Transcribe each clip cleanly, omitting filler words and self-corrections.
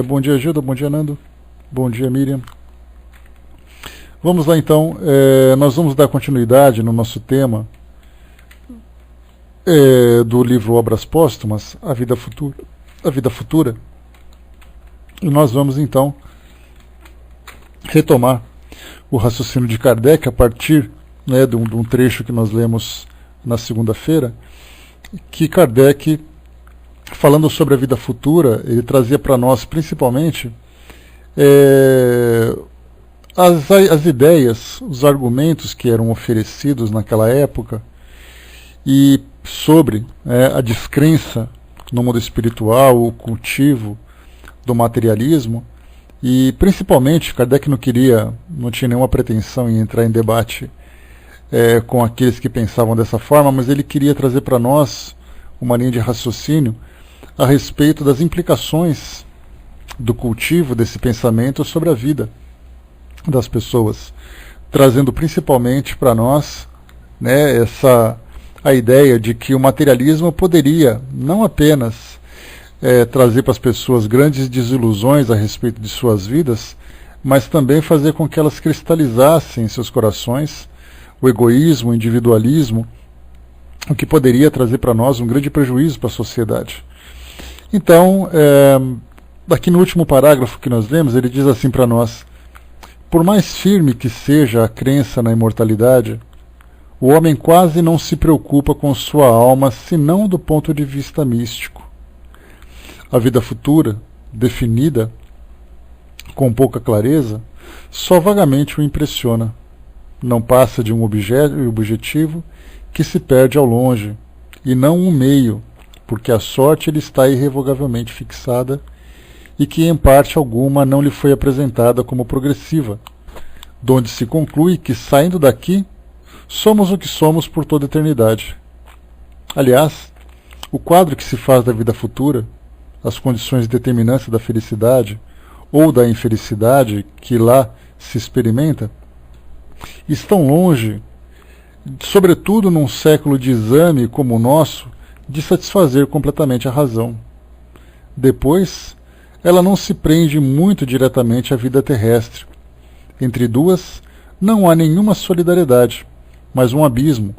Bom dia, Gilda. Bom dia, Nando. Bom dia, Miriam. Vamos lá, então. Nós vamos dar continuidade no nosso tema do livro Obras Póstumas, A Vida Futura. A Vida Futura. E nós vamos, então, retomar o raciocínio de Kardec a partir de um trecho que nós lemos na segunda-feira, que Kardec, falando sobre a vida futura, ele trazia para nós principalmente as ideias, os argumentos que eram oferecidos naquela época e sobre a descrença no mundo espiritual, o cultivo do materialismo. E principalmente Kardec não tinha nenhuma pretensão em entrar em debate com aqueles que pensavam dessa forma, mas ele queria trazer para nós uma linha de raciocínio a respeito das implicações do cultivo desse pensamento sobre a vida das pessoas, trazendo principalmente para nós a ideia de que o materialismo poderia não apenas trazer para as pessoas grandes desilusões a respeito de suas vidas, mas também fazer com que elas cristalizassem em seus corações o egoísmo, o individualismo, o que poderia trazer para nós um grande prejuízo para a sociedade. Então, aqui no último parágrafo que nós lemos, ele diz assim para nós: por mais firme que seja a crença na imortalidade, o homem quase não se preocupa com sua alma senão do ponto de vista místico. A vida futura, definida com pouca clareza, só vagamente o impressiona. Não passa de um objetivo que se perde ao longe, e não um meio, porque a sorte lhe está irrevogavelmente fixada e que em parte alguma não lhe foi apresentada como progressiva, donde se conclui que, saindo daqui, somos o que somos por toda a eternidade. Aliás, o quadro que se faz da vida futura, as condições determinantes da felicidade ou da infelicidade que lá se experimenta, estão longe, sobretudo num século de exame como o nosso, de satisfazer completamente a razão. Depois, ela não se prende muito diretamente à vida terrestre. Entre duas, não há nenhuma solidariedade, mas um abismo,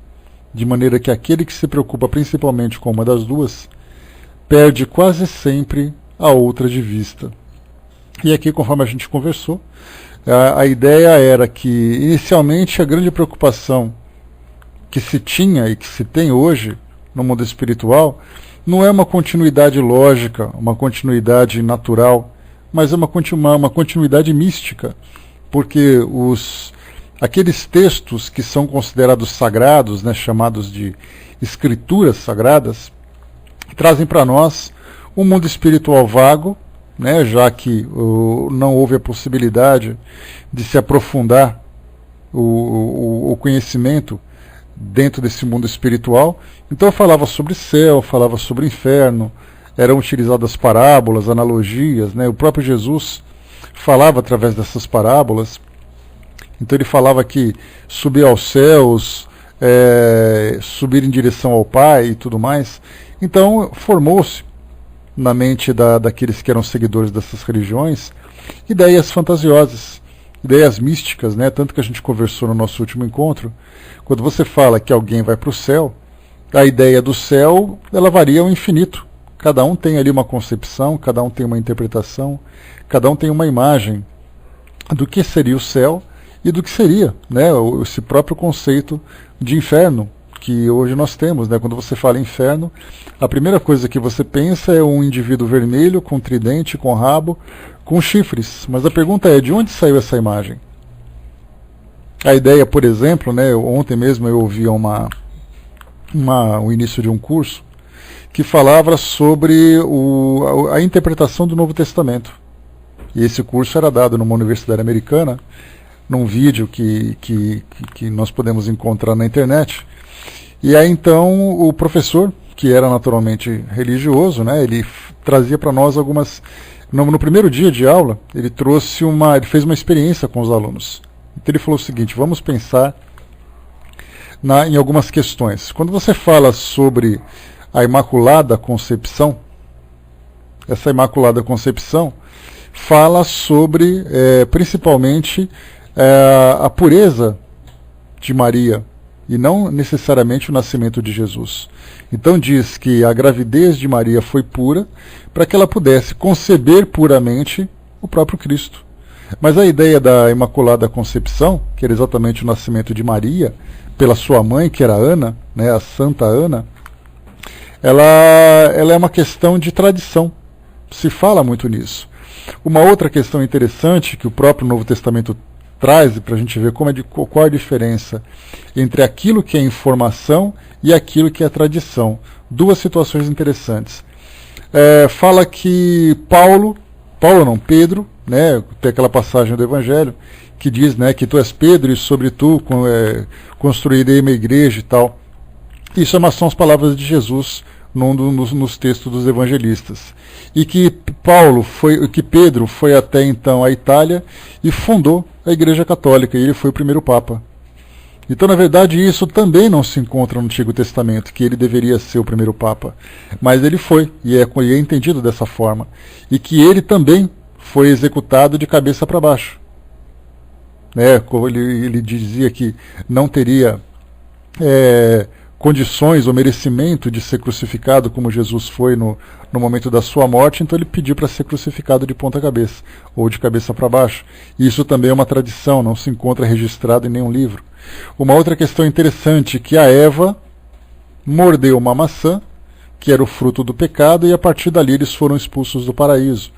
de maneira que aquele que se preocupa principalmente com uma das duas perde quase sempre a outra de vista. E aqui, conforme a gente conversou, a ideia era que, inicialmente, a grande preocupação que se tinha e que se tem hoje no mundo espiritual não é uma continuidade lógica, uma continuidade natural, mas é uma continuidade mística, porque aqueles textos que são considerados sagrados, chamados de escrituras sagradas, trazem para nós um mundo espiritual vago, já que não houve a possibilidade de se aprofundar o conhecimento dentro desse mundo espiritual. Então falava sobre céu, falava sobre inferno, eram utilizadas parábolas, analogias, o próprio Jesus falava através dessas parábolas. Então ele falava que subir aos céus, subir em direção ao Pai e tudo mais. Então formou-se na mente daqueles que eram seguidores dessas religiões ideias fantasiosas, ideias místicas, tanto que a gente conversou no nosso último encontro. Quando você fala que alguém vai para o céu, a ideia do céu ela varia ao infinito. Cada um tem ali uma concepção, cada um tem uma interpretação, cada um tem uma imagem do que seria o céu e do que seria esse próprio conceito de inferno que hoje nós temos. Quando você fala inferno, a primeira coisa que você pensa é um indivíduo vermelho, com tridente, com rabo, com chifres. Mas a pergunta é, de onde saiu essa imagem? A ideia, por exemplo, ontem mesmo eu ouvi o início de um curso que falava sobre a interpretação do Novo Testamento. E esse curso era dado numa universidade americana, num vídeo que nós podemos encontrar na internet. E aí então o professor, que era naturalmente religioso, ele trazia para nós algumas... No primeiro dia de aula, ele fez uma experiência com os alunos. Então ele falou o seguinte: vamos pensar em algumas questões. Quando você fala sobre a Imaculada Concepção, essa Imaculada Concepção, fala sobre, principalmente, a pureza de Maria, e não necessariamente o nascimento de Jesus. Então diz que a gravidez de Maria foi pura para que ela pudesse conceber puramente o próprio Cristo. Mas a ideia da Imaculada Concepção, que era exatamente o nascimento de Maria, pela sua mãe, que era Ana, né, a Santa Ana, ela é uma questão de tradição. Se fala muito nisso. Uma outra questão interessante que o próprio Novo Testamento traz para a gente ver qual a diferença entre aquilo que é informação e aquilo que é tradição. Duas situações interessantes. Fala que Pedro, né, tem aquela passagem do Evangelho que diz, né, que tu és Pedro e sobre tu construirei uma igreja e tal. Isso são as palavras de Jesus nos textos dos evangelistas. E que Pedro foi até então à Itália e fundou a Igreja Católica, e ele foi o primeiro Papa. Então, na verdade, isso também não se encontra no Antigo Testamento, que ele deveria ser o primeiro Papa. Mas ele foi, e é entendido dessa forma. E que ele também foi executado de cabeça para baixo. Como ele dizia que não teria condições ou merecimento de ser crucificado como Jesus foi no momento da sua morte, então ele pediu para ser crucificado de ponta cabeça, ou de cabeça para baixo. E isso também é uma tradição, não se encontra registrado em nenhum livro. Uma outra questão interessante, que a Eva mordeu uma maçã, que era o fruto do pecado, e a partir dali eles foram expulsos do paraíso.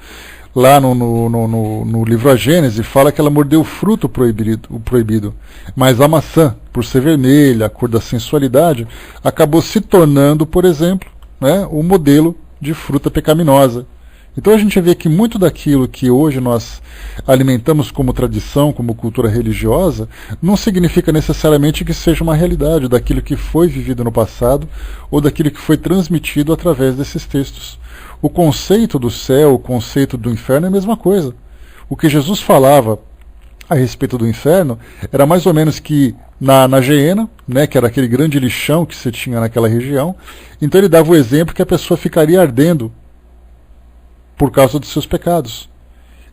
Lá no livro A Gênese, fala que ela mordeu o fruto proibido. Mas a maçã, por ser vermelha, a cor da sensualidade, acabou se tornando, por exemplo, né, o modelo de fruta pecaminosa. Então a gente vê que muito daquilo que hoje nós alimentamos como tradição, como cultura religiosa, não significa necessariamente que seja uma realidade daquilo que foi vivido no passado ou daquilo que foi transmitido através desses textos. O conceito do céu, o conceito do inferno é a mesma coisa. O que Jesus falava a respeito do inferno era mais ou menos que na Geena, né, que era aquele grande lixão que você tinha naquela região, então ele dava o exemplo que a pessoa ficaria ardendo por causa dos seus pecados.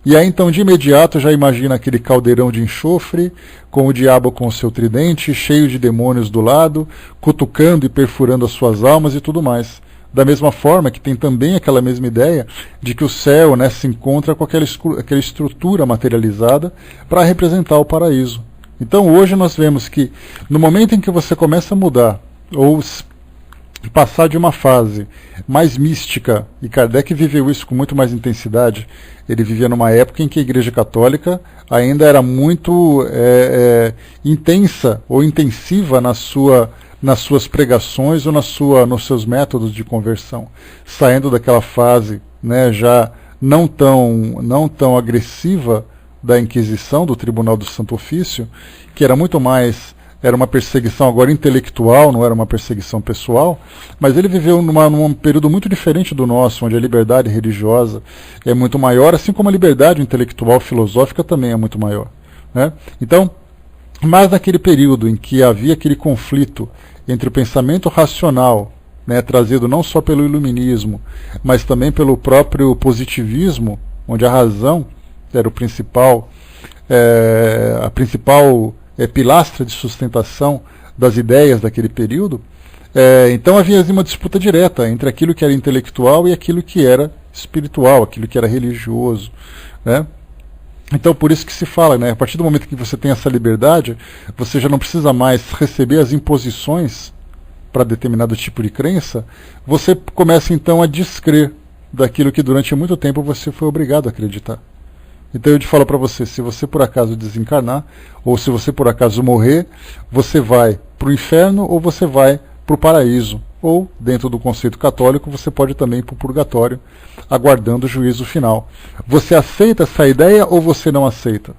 E aí então de imediato já imagina aquele caldeirão de enxofre, com o diabo com o seu tridente, cheio de demônios do lado, cutucando e perfurando as suas almas e tudo mais. Da mesma forma que tem também aquela mesma ideia de que o céu, né, se encontra com aquela estrutura materializada para representar o paraíso. Então hoje nós vemos que no momento em que você começa a mudar, ou passar de uma fase mais mística, e Kardec viveu isso com muito mais intensidade, ele vivia numa época em que a Igreja Católica ainda era muito intensa ou intensiva nas suas pregações ou nos seus métodos de conversão, saindo daquela fase, né, já não tão agressiva da Inquisição, do Tribunal do Santo Ofício, que era muito mais, era uma perseguição agora intelectual, não era uma perseguição pessoal, mas ele viveu num período muito diferente do nosso, onde a liberdade religiosa é muito maior, assim como a liberdade intelectual filosófica também é muito maior, né? Então, mas naquele período em que havia aquele conflito entre o pensamento racional, né, trazido não só pelo iluminismo, mas também pelo próprio positivismo, onde a razão era a principal pilastra de sustentação das ideias daquele período, então havia uma disputa direta entre aquilo que era intelectual e aquilo que era espiritual, aquilo que era religioso, né? Então, por isso que se fala, né, a partir do momento que você tem essa liberdade, você já não precisa mais receber as imposições para determinado tipo de crença, você começa então a descrer daquilo que durante muito tempo você foi obrigado a acreditar. Então eu te falo para você, se você por acaso desencarnar, ou se você por acaso morrer, você vai para o inferno ou você vai para o paraíso. Ou, dentro do conceito católico, você pode também ir para o purgatório, aguardando o juízo final. Você aceita essa ideia ou você não aceita?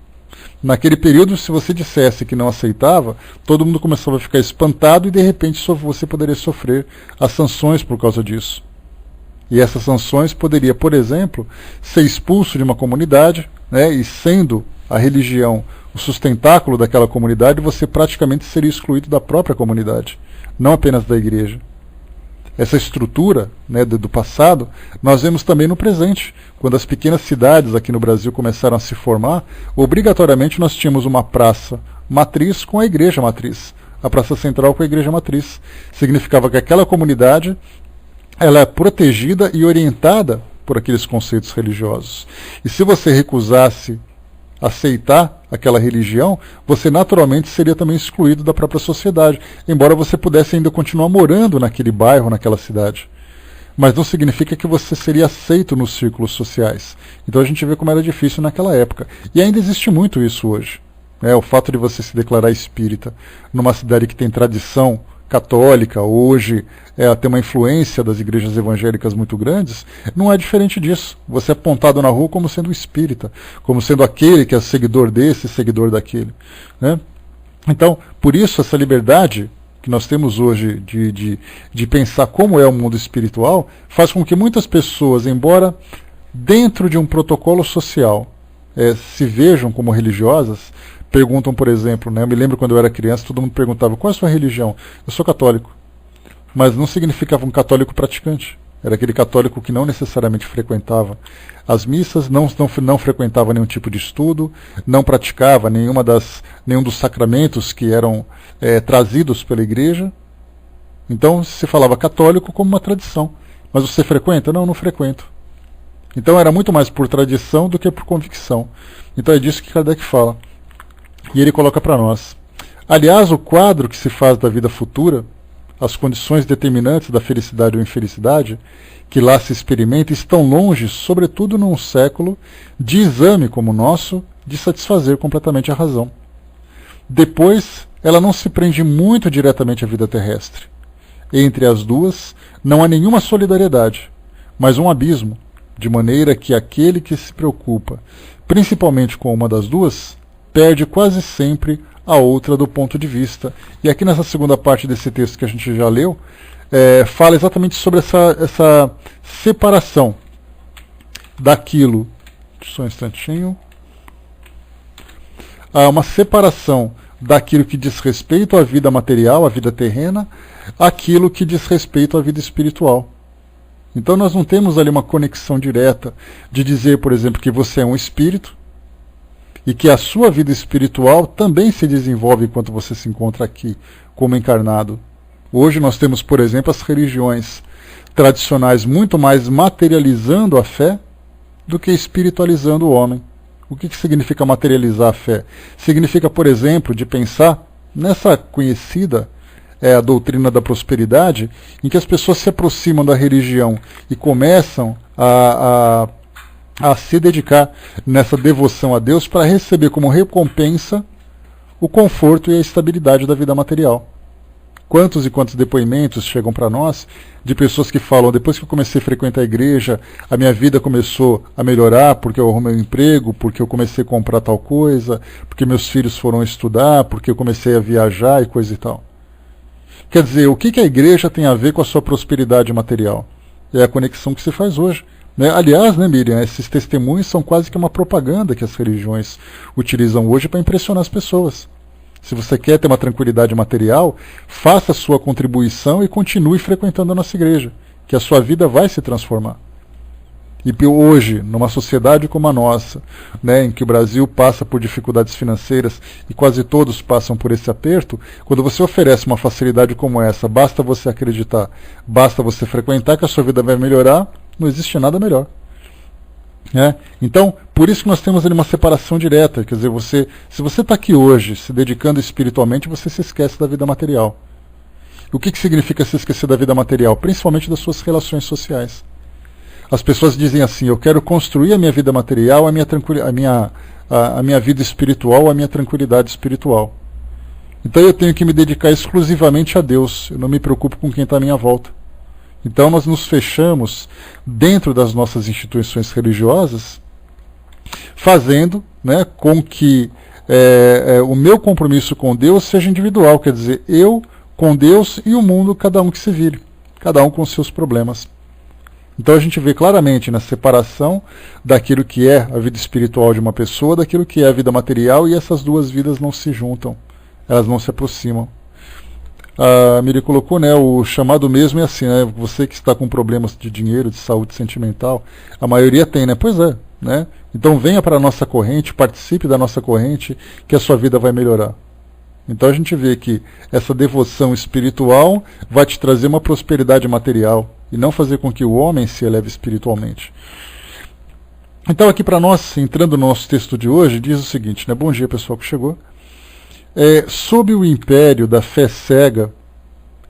Naquele período, se você dissesse que não aceitava, todo mundo começava a ficar espantado e de repente você poderia sofrer as sanções por causa disso. E essas sanções poderia, por exemplo, ser expulso de uma comunidade, né, e sendo a religião o sustentáculo daquela comunidade, você praticamente seria excluído da própria comunidade, não apenas da igreja. essa estrutura, né, do passado, nós vemos também no presente. Quando as pequenas cidades aqui no Brasil começaram a se formar, obrigatoriamente nós tínhamos uma praça matriz com a igreja matriz. A praça central com a igreja matriz. Significava que aquela comunidade ela é protegida e orientada por aqueles conceitos religiosos. E se você recusasse aceitar aquela religião, você naturalmente seria também excluído da própria sociedade, embora você pudesse ainda continuar morando naquele bairro, naquela cidade. Mas não significa que você seria aceito nos círculos sociais. Então a gente vê como era difícil naquela época. E ainda existe muito isso hoje. O fato de você se declarar espírita numa cidade que tem tradição católica, hoje tem uma influência das igrejas evangélicas muito grandes, não é diferente disso. Você é apontado na rua como sendo espírita, como sendo aquele que é seguidor desse, seguidor daquele. Né? Então, por isso, essa liberdade que nós temos hoje de pensar como é o mundo espiritual, faz com que muitas pessoas, embora dentro de um protocolo social se vejam como religiosas, perguntam, por exemplo, né, eu me lembro quando eu era criança, todo mundo perguntava, qual é a sua religião? Eu sou católico. Mas não significava um católico praticante. Era aquele católico que não necessariamente frequentava as missas, não frequentava nenhum tipo de estudo, não praticava nenhum dos sacramentos que eram trazidos pela igreja. Então se falava católico como uma tradição. Mas você frequenta? Não, não frequento. Então era muito mais por tradição do que por convicção. Então é disso que Kardec fala. E ele coloca para nós. Aliás, o quadro que se faz da vida futura, as condições determinantes da felicidade ou infelicidade, que lá se experimenta, estão longe, sobretudo num século de exame como o nosso, de satisfazer completamente a razão. Depois, ela não se prende muito diretamente à vida terrestre. Entre as duas, não há nenhuma solidariedade, mas um abismo, de maneira que aquele que se preocupa, principalmente com uma das duas, perde quase sempre a outra do ponto de vista. E aqui nessa segunda parte desse texto que a gente já leu, fala exatamente sobre essa separação daquilo. Só um instantinho. Há uma separação daquilo que diz respeito à vida material, à vida terrena, aquilo que diz respeito à vida espiritual. Então nós não temos ali uma conexão direta de dizer, por exemplo, que você é um espírito, e que a sua vida espiritual também se desenvolve enquanto você se encontra aqui, como encarnado. Hoje nós temos, por exemplo, as religiões tradicionais muito mais materializando a fé do que espiritualizando o homem. O que significa materializar a fé? Significa, por exemplo, de pensar nessa conhecida a doutrina da prosperidade, em que as pessoas se aproximam da religião e começam a se dedicar nessa devoção a Deus para receber como recompensa o conforto e a estabilidade da vida material. Quantos e quantos depoimentos chegam para nós de pessoas que falam, depois que eu comecei a frequentar a igreja, a minha vida começou a melhorar porque eu arrumei um emprego, porque eu comecei a comprar tal coisa, porque meus filhos foram estudar, porque eu comecei a viajar e coisa e tal. Quer dizer, o que a igreja tem a ver com a sua prosperidade material? É a conexão que se faz hoje. Aliás, Miriam, esses testemunhos são quase que uma propaganda que as religiões utilizam hoje para impressionar as pessoas. Se você quer ter uma tranquilidade material, faça a sua contribuição e continue frequentando a nossa igreja, que a sua vida vai se transformar. E hoje, numa sociedade como a nossa, em que o Brasil passa por dificuldades financeiras e quase todos passam por esse aperto, quando você oferece uma facilidade como essa, basta você acreditar, basta você frequentar que a sua vida vai melhorar, não existe nada melhor. Então, por isso que nós temos ali uma separação direta. Quer dizer, se você está aqui hoje se dedicando espiritualmente, você se esquece da vida material. O que significa se esquecer da vida material? Principalmente das suas relações sociais. As pessoas dizem assim, eu quero construir a minha vida material, a minha vida espiritual, a minha tranquilidade espiritual. Então eu tenho que me dedicar exclusivamente a Deus, eu não me preocupo com quem está à minha volta. Então nós nos fechamos dentro das nossas instituições religiosas, fazendo com que o meu compromisso com Deus seja individual, quer dizer, eu com Deus e o mundo, cada um que se vire, cada um com seus problemas. Então a gente vê claramente na separação daquilo que é a vida espiritual de uma pessoa, daquilo que é a vida material, e essas duas vidas não se juntam, elas não se aproximam. A Miri colocou, né, o chamado mesmo é assim, né, você que está com problemas de dinheiro, de saúde sentimental, a maioria tem, né? Pois é, né? Então venha para a nossa corrente, participe da nossa corrente, que a sua vida vai melhorar. Então a gente vê que essa devoção espiritual vai te trazer uma prosperidade material e não fazer com que o homem se eleve espiritualmente. Então aqui para nós, entrando no nosso texto de hoje, diz o seguinte, né? Bom dia pessoal que chegou. Sob o império da fé cega,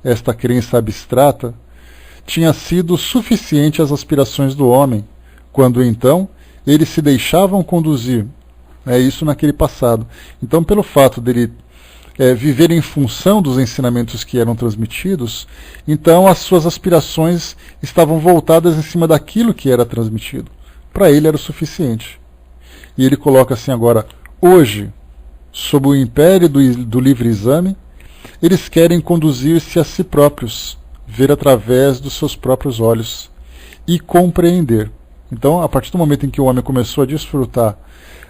esta crença abstrata, tinha sido suficiente às aspirações do homem, quando então eles se deixavam conduzir. Isso naquele passado. Então pelo fato dele viver em função dos ensinamentos que eram transmitidos, então as suas aspirações estavam voltadas em cima daquilo que era transmitido. Para ele era o suficiente. E ele coloca assim agora, hoje, sob o império do livre exame, eles querem conduzir-se a si próprios, ver através dos seus próprios olhos e compreender. Então, a partir do momento em que o homem começou a desfrutar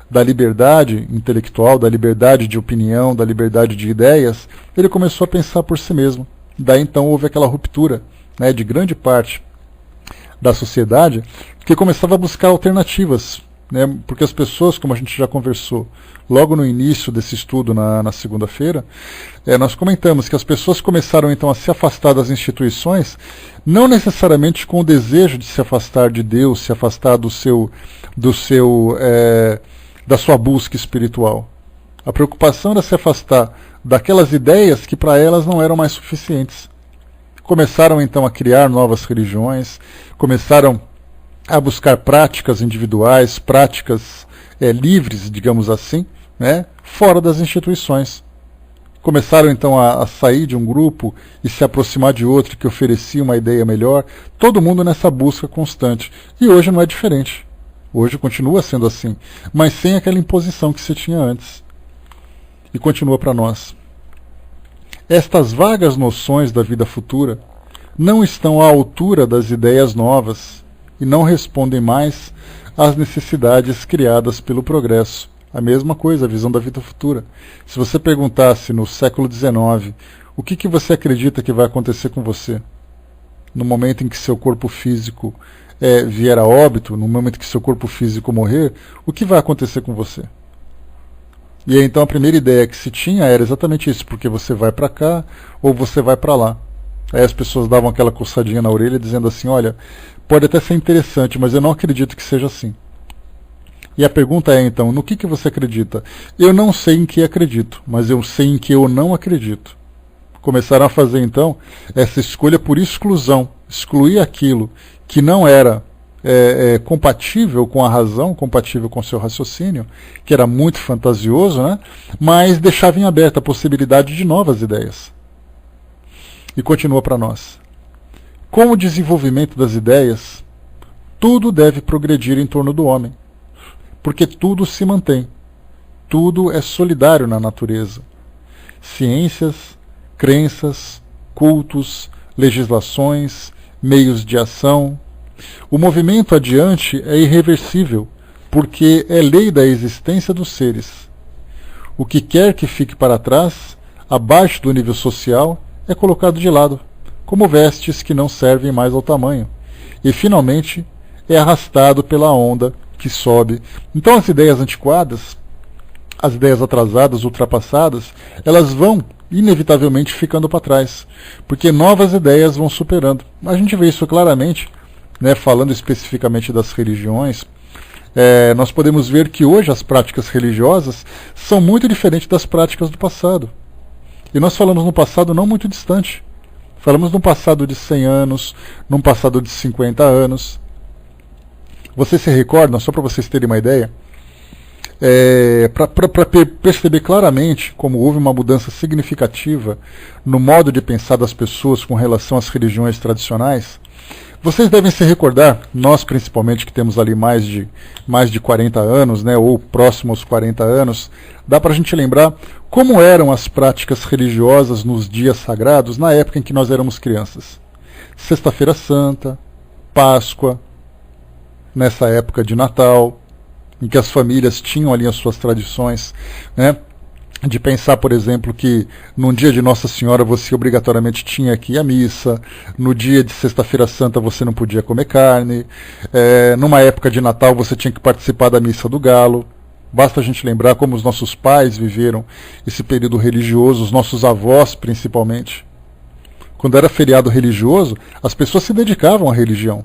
da liberdade intelectual, da liberdade de opinião, da liberdade de ideias, ele começou a pensar por si mesmo. Daí então houve aquela ruptura, né, de grande parte da sociedade, que começava a buscar alternativas, né, porque as pessoas, como a gente já conversou logo no início desse estudo na segunda-feira, nós comentamos que as pessoas começaram então a se afastar das instituições, não necessariamente com o desejo de se afastar de Deus, se afastar da sua busca espiritual. A preocupação era se afastar daquelas ideias que para elas não eram mais suficientes. Começaram então a criar novas religiões, começaram a buscar práticas individuais, práticas livres, digamos assim, né, fora das instituições. Começaram então a sair de um grupo e se aproximar de outro que oferecia uma ideia melhor, todo mundo nessa busca constante. E hoje não é diferente. Hoje continua sendo assim, mas sem aquela imposição que se tinha antes. E continua para nós. Estas vagas noções da vida futura não estão à altura das ideias novas e não respondem mais às necessidades criadas pelo progresso. A mesma coisa, a visão da vida futura. Se você perguntasse no século XIX, o que você acredita que vai acontecer com você? No momento em que seu corpo físico vier a óbito, no momento que seu corpo físico morrer, o que vai acontecer com você? E aí, então a primeira ideia que se tinha era exatamente isso, porque você vai para cá ou você vai para lá. Aí as pessoas davam aquela coçadinha na orelha dizendo assim, olha, pode até ser interessante, mas eu não acredito que seja assim. E a pergunta é então, no que você acredita? Eu não sei em que acredito, mas eu sei em que eu não acredito. Começaram a fazer então essa escolha por exclusão, excluir aquilo que não era compatível com a razão, compatível com o seu raciocínio, que era muito fantasioso, né? Mas deixava em aberto a possibilidade de novas ideias. E continua para nós. Com o desenvolvimento das ideias, tudo deve progredir em torno do homem, porque tudo se mantém, tudo é solidário na natureza. Ciências, crenças, cultos, legislações, meios de ação. O movimento adiante é irreversível, porque é lei da existência dos seres. O que quer que fique para trás, abaixo do nível social, é colocado de lado, como vestes que não servem mais ao tamanho, e finalmente é arrastado pela onda que sobe. Então as ideias antiquadas, as ideias atrasadas, ultrapassadas, elas vão inevitavelmente ficando para trás, porque novas ideias vão superando. A gente vê isso claramente, né, falando especificamente das religiões. Nós podemos ver que hoje as práticas religiosas são muito diferentes das práticas do passado. E nós falamos no passado não muito distante. Falamos num passado de 100 anos, num passado de 50 anos. Vocês se recordam, só para vocês terem uma ideia, para perceber claramente como houve uma mudança significativa no modo de pensar das pessoas com relação às religiões tradicionais, vocês devem se recordar, nós principalmente que temos ali mais de 40 anos, né, ou próximo aos 40 anos, dá para a gente lembrar como eram as práticas religiosas nos dias sagrados na época em que nós éramos crianças. Sexta-feira Santa, Páscoa, nessa época de Natal, em que as famílias tinham ali as suas tradições, né? de pensar, por exemplo, que num dia de Nossa Senhora você obrigatoriamente tinha que ir à missa, no dia de Sexta-feira Santa você não podia comer carne, numa época de Natal você tinha que participar da Missa do Galo. Basta a gente lembrar como os nossos pais viveram esse período religioso, os nossos avós principalmente. Quando era feriado religioso, as pessoas se dedicavam à religião.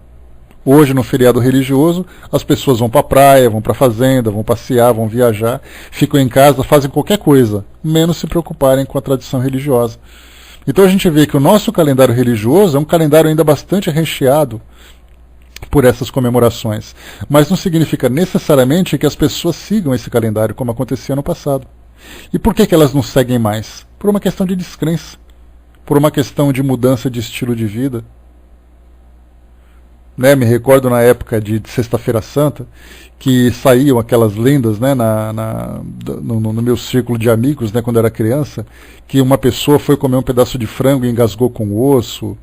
Hoje, no feriado religioso, as pessoas vão para a praia, vão para a fazenda, vão passear, vão viajar, ficam em casa, fazem qualquer coisa, menos se preocuparem com a tradição religiosa. Então a gente vê que o nosso calendário religioso é um calendário ainda bastante recheado por essas comemorações. Mas não significa necessariamente que as pessoas sigam esse calendário, como acontecia no passado. E por que elas não seguem mais? Por uma questão de descrença, por uma questão de mudança de estilo de vida. Me recordo na época de Sexta-feira Santa, que saíam aquelas lendas, no meu círculo de amigos, quando eu era criança, que uma pessoa foi comer um pedaço de frango e engasgou com o osso,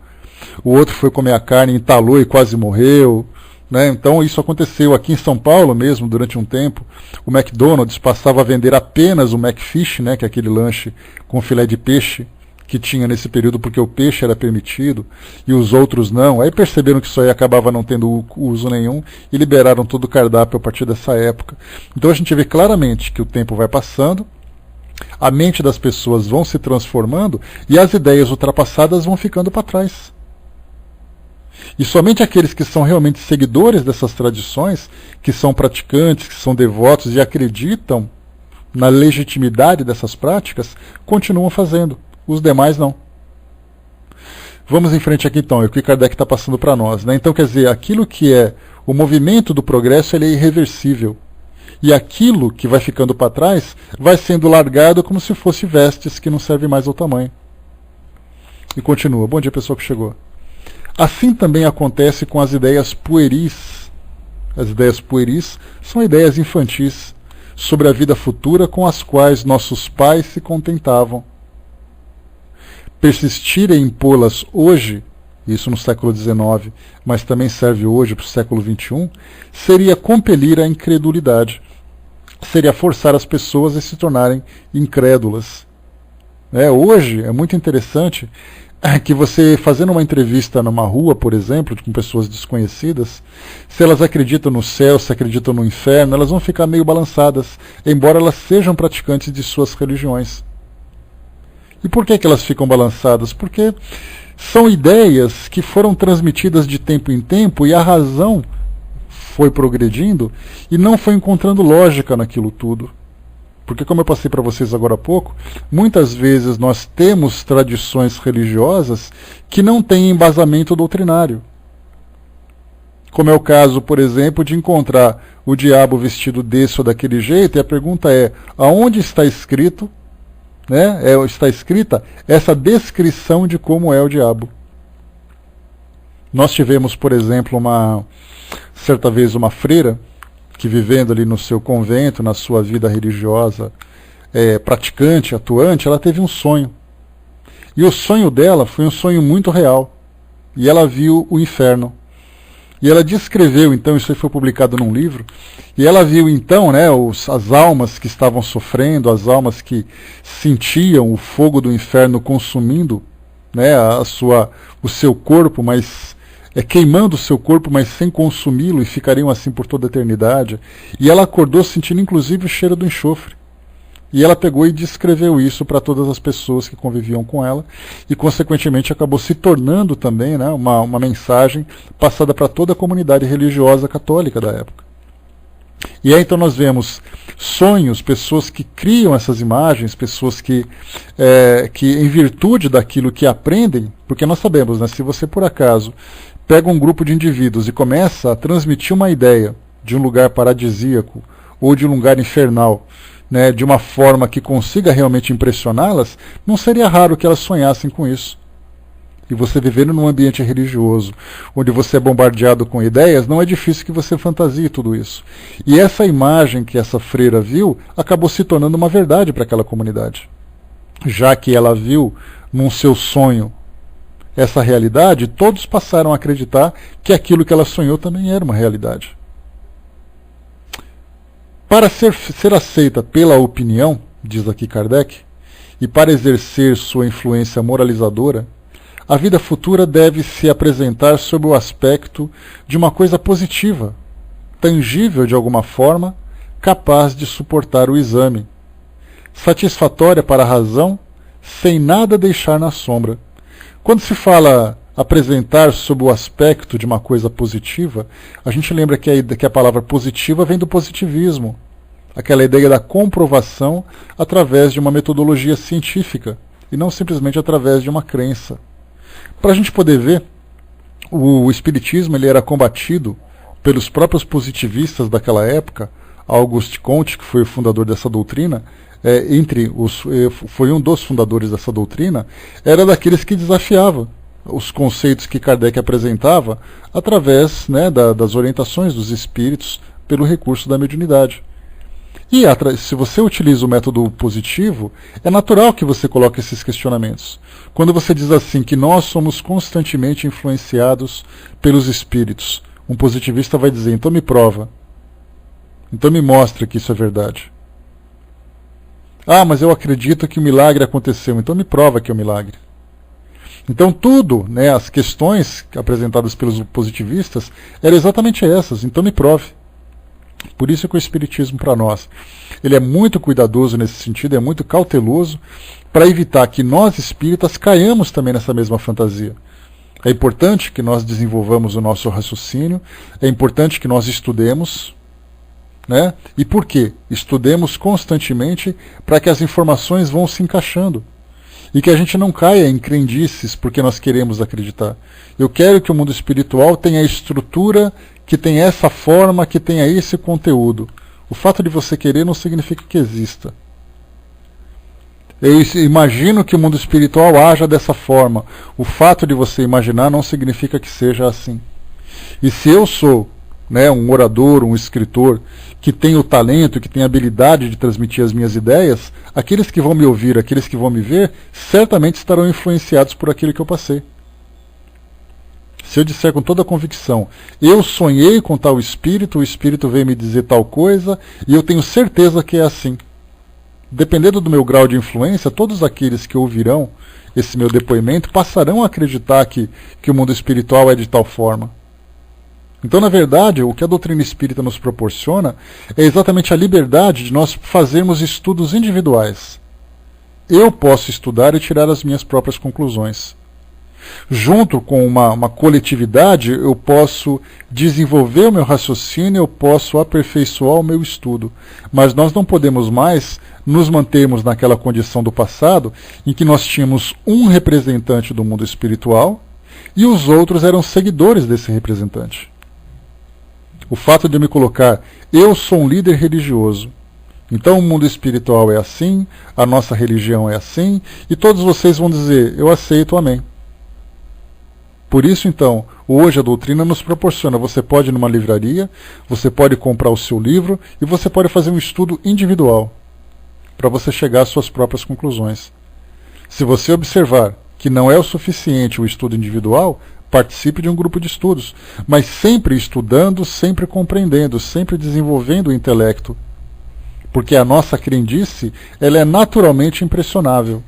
o outro foi comer a carne, entalou e quase morreu. Então isso aconteceu aqui em São Paulo mesmo, durante um tempo. O McDonald's passava a vender apenas o McFish, que é aquele lanche com filé de peixe, que tinha nesse período porque o peixe era permitido e os outros não. Aí perceberam que isso aí acabava não tendo uso nenhum e liberaram todo o cardápio a partir dessa época. Então a gente vê claramente que o tempo vai passando, a mente das pessoas vão se transformando e as ideias ultrapassadas vão ficando para trás. E somente aqueles que são realmente seguidores dessas tradições, que são praticantes, que são devotos e acreditam na legitimidade dessas práticas, continuam fazendo. Os demais não. Vamos em frente aqui então, é o que Kardec está passando para nós. Então, quer dizer, aquilo que é o movimento do progresso, ele é irreversível. E aquilo que vai ficando para trás vai sendo largado como se fosse vestes que não servem mais ao tamanho. E continua. Bom dia, pessoal que chegou. Assim também acontece com as ideias pueris. As ideias pueris são ideias infantis sobre a vida futura com as quais nossos pais se contentavam. Persistir em impô-las hoje, isso no século XIX, mas também serve hoje para o século XXI, seria compelir a incredulidade, seria forçar as pessoas a se tornarem incrédulas. Hoje é muito interessante que você, fazendo uma entrevista numa rua, por exemplo, com pessoas desconhecidas, se elas acreditam no céu, se acreditam no inferno, elas vão ficar meio balançadas, embora elas sejam praticantes de suas religiões. E por que elas ficam balançadas? Porque são ideias que foram transmitidas de tempo em tempo e a razão foi progredindo e não foi encontrando lógica naquilo tudo. Porque, como eu passei para vocês agora há pouco, muitas vezes nós temos tradições religiosas que não têm embasamento doutrinário. Como é o caso, por exemplo, de encontrar o diabo vestido desse ou daquele jeito, e a pergunta é, aonde está escrito, está escrita essa descrição de como é o diabo? Nós tivemos, por exemplo, certa vez uma freira que, vivendo ali no seu convento, na sua vida religiosa, praticante, atuante, ela teve um sonho. E o sonho dela foi um sonho muito real. E ela viu o inferno. E ela descreveu, então, isso foi publicado num livro, e ela viu, então, as almas que estavam sofrendo, as almas que sentiam o fogo do inferno consumindo o seu corpo, mas queimando o seu corpo, mas sem consumi-lo, e ficariam assim por toda a eternidade. E ela acordou sentindo, inclusive, o cheiro do enxofre. E ela pegou e descreveu isso para todas as pessoas que conviviam com ela e, consequentemente, acabou se tornando também uma mensagem passada para toda a comunidade religiosa católica da época. E aí então nós vemos sonhos, pessoas que criam essas imagens, pessoas que em virtude daquilo que aprendem, porque nós sabemos, se você por acaso pega um grupo de indivíduos e começa a transmitir uma ideia de um lugar paradisíaco ou de um lugar infernal, de uma forma que consiga realmente impressioná-las, não seria raro que elas sonhassem com isso. E você vivendo num ambiente religioso, onde você é bombardeado com ideias, não é difícil que você fantasie tudo isso. E essa imagem que essa freira viu, acabou se tornando uma verdade para aquela comunidade. Já que ela viu num seu sonho essa realidade, todos passaram a acreditar que aquilo que ela sonhou também era uma realidade. Para ser aceita pela opinião, diz aqui Kardec, e para exercer sua influência moralizadora, a vida futura deve se apresentar sob o aspecto de uma coisa positiva, tangível de alguma forma, capaz de suportar o exame, satisfatória para a razão, sem nada deixar na sombra. Quando se fala apresentar sob o aspecto de uma coisa positiva, a gente lembra que a palavra positiva vem do positivismo, aquela ideia da comprovação através de uma metodologia científica, e não simplesmente através de uma crença. Para a gente poder ver, o Espiritismo ele era combatido pelos próprios positivistas daquela época. Auguste Comte, que foi o fundador dessa doutrina, foi um dos fundadores dessa doutrina, era daqueles que desafiava os conceitos que Kardec apresentava através, né, das orientações dos espíritos pelo recurso da mediunidade. E se você utiliza o método positivo, é natural que você coloque esses questionamentos. Quando você diz assim que nós somos constantemente influenciados pelos espíritos, um positivista vai dizer, então me prova. Então me mostra que isso é verdade. Ah, mas eu acredito que o milagre aconteceu, então me prova que é um milagre. Então tudo, né, as questões apresentadas pelos positivistas eram exatamente essas, então me prove. Por isso que o Espiritismo para nós, ele é muito cuidadoso nesse sentido, é muito cauteloso, para evitar que nós espíritas caiamos também nessa mesma fantasia. É importante que nós desenvolvamos o nosso raciocínio, é importante que nós estudemos, né? E por quê? Estudemos constantemente para que as informações vão se encaixando. E que a gente não caia em crendices porque nós queremos acreditar. Eu quero que o mundo espiritual tenha estrutura, que tenha essa forma, que tenha esse conteúdo. O fato de você querer não significa que exista. Eu imagino que o mundo espiritual haja dessa forma. O fato de você imaginar não significa que seja assim. E se eu sou, né, um orador, um escritor, que tem o talento, que tem a habilidade de transmitir as minhas ideias, aqueles que vão me ouvir, aqueles que vão me ver, certamente estarão influenciados por aquilo que eu passei. Se eu disser com toda a convicção, eu sonhei com tal espírito, o espírito veio me dizer tal coisa, e eu tenho certeza que é assim. Dependendo do meu grau de influência, todos aqueles que ouvirão esse meu depoimento passarão a acreditar que o mundo espiritual é de tal forma. Então, na verdade, o que a doutrina espírita nos proporciona é exatamente a liberdade de nós fazermos estudos individuais. Eu posso estudar e tirar as minhas próprias conclusões. Junto com uma coletividade, eu posso desenvolver o meu raciocínio, eu posso aperfeiçoar o meu estudo. Mas nós não podemos mais nos mantermos naquela condição do passado, em que nós tínhamos um representante do mundo espiritual e os outros eram seguidores desse representante. O fato de eu me colocar, eu sou um líder religioso, então o mundo espiritual é assim, a nossa religião é assim, e todos vocês vão dizer, eu aceito, amém. Por isso, então, hoje a doutrina nos proporciona, você pode ir numa livraria, você pode comprar o seu livro, e você pode fazer um estudo individual, para você chegar às suas próprias conclusões. Se você observar que não é o suficiente o estudo individual, participe de um grupo de estudos, mas sempre estudando, sempre compreendendo, sempre desenvolvendo o intelecto. Porque a nossa crendice, ela é naturalmente impressionável.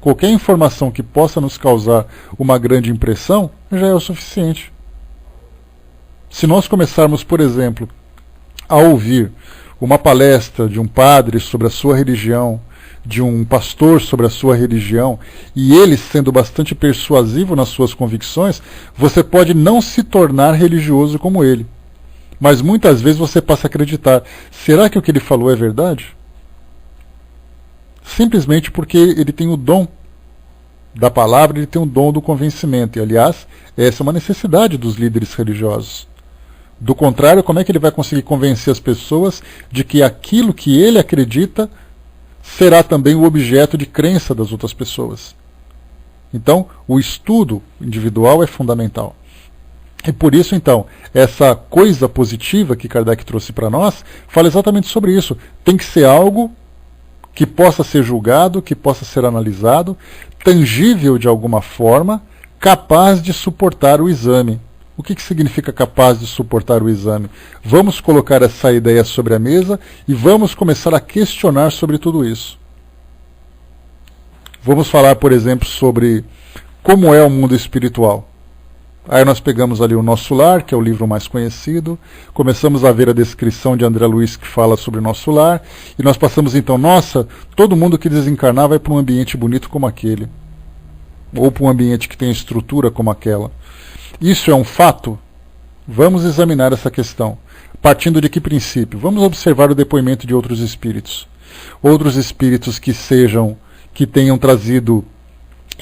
Qualquer informação que possa nos causar uma grande impressão, já é o suficiente. Se nós começarmos, por exemplo, a ouvir uma palestra de um padre sobre a sua religião, de um pastor sobre a sua religião, e ele sendo bastante persuasivo nas suas convicções, você pode não se tornar religioso como ele. Mas muitas vezes você passa a acreditar, será que o que ele falou é verdade? Simplesmente porque ele tem o dom da palavra, ele tem o dom do convencimento. E, aliás, essa é uma necessidade dos líderes religiosos. Do contrário, como é que ele vai conseguir convencer as pessoas de que aquilo que ele acredita será também o objeto de crença das outras pessoas? Então, o estudo individual é fundamental. E por isso, então, essa coisa positiva que Kardec trouxe para nós, fala exatamente sobre isso. Tem que ser algo que possa ser julgado, que possa ser analisado, tangível de alguma forma, capaz de suportar o exame. O que significa capaz de suportar o exame? Vamos colocar essa ideia sobre a mesa e vamos começar a questionar sobre tudo isso. Vamos falar, por exemplo, sobre como é o mundo espiritual. Aí nós pegamos ali o Nosso Lar, que é o livro mais conhecido, começamos a ver a descrição de André Luiz que fala sobre o Nosso Lar, e nós passamos então, nossa, todo mundo que desencarnar vai para um ambiente bonito como aquele, ou para um ambiente que tem estrutura como aquela. Isso é um fato? Vamos examinar essa questão. Partindo de que princípio? Vamos observar o depoimento de outros espíritos. Outros espíritos que tenham trazido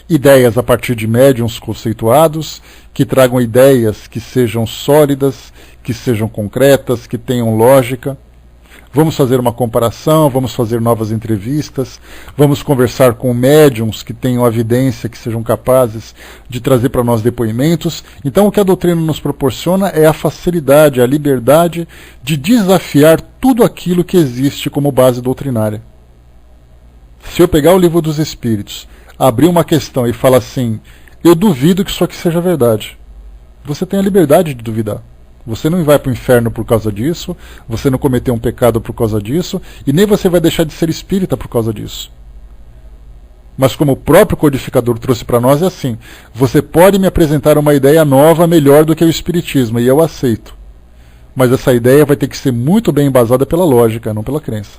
ideias a partir de médiuns conceituados, que tragam ideias que sejam sólidas, que sejam concretas, que tenham lógica. Vamos fazer uma comparação, vamos fazer novas entrevistas, vamos conversar com médiuns que tenham evidência, que sejam capazes de trazer para nós depoimentos. Então o que a doutrina nos proporciona é a facilidade, a liberdade de desafiar tudo aquilo que existe como base doutrinária. Se eu pegar o Livro dos Espíritos, abrir uma questão e falar assim, eu duvido que isso aqui seja verdade, você tem a liberdade de duvidar. Você não vai para o inferno por causa disso, você não cometeu um pecado por causa disso, e nem você vai deixar de ser espírita por causa disso. Mas como o próprio codificador trouxe para nós, é assim, você pode me apresentar uma ideia nova, melhor do que o espiritismo, e eu aceito. Mas essa ideia vai ter que ser muito bem embasada pela lógica, não pela crença.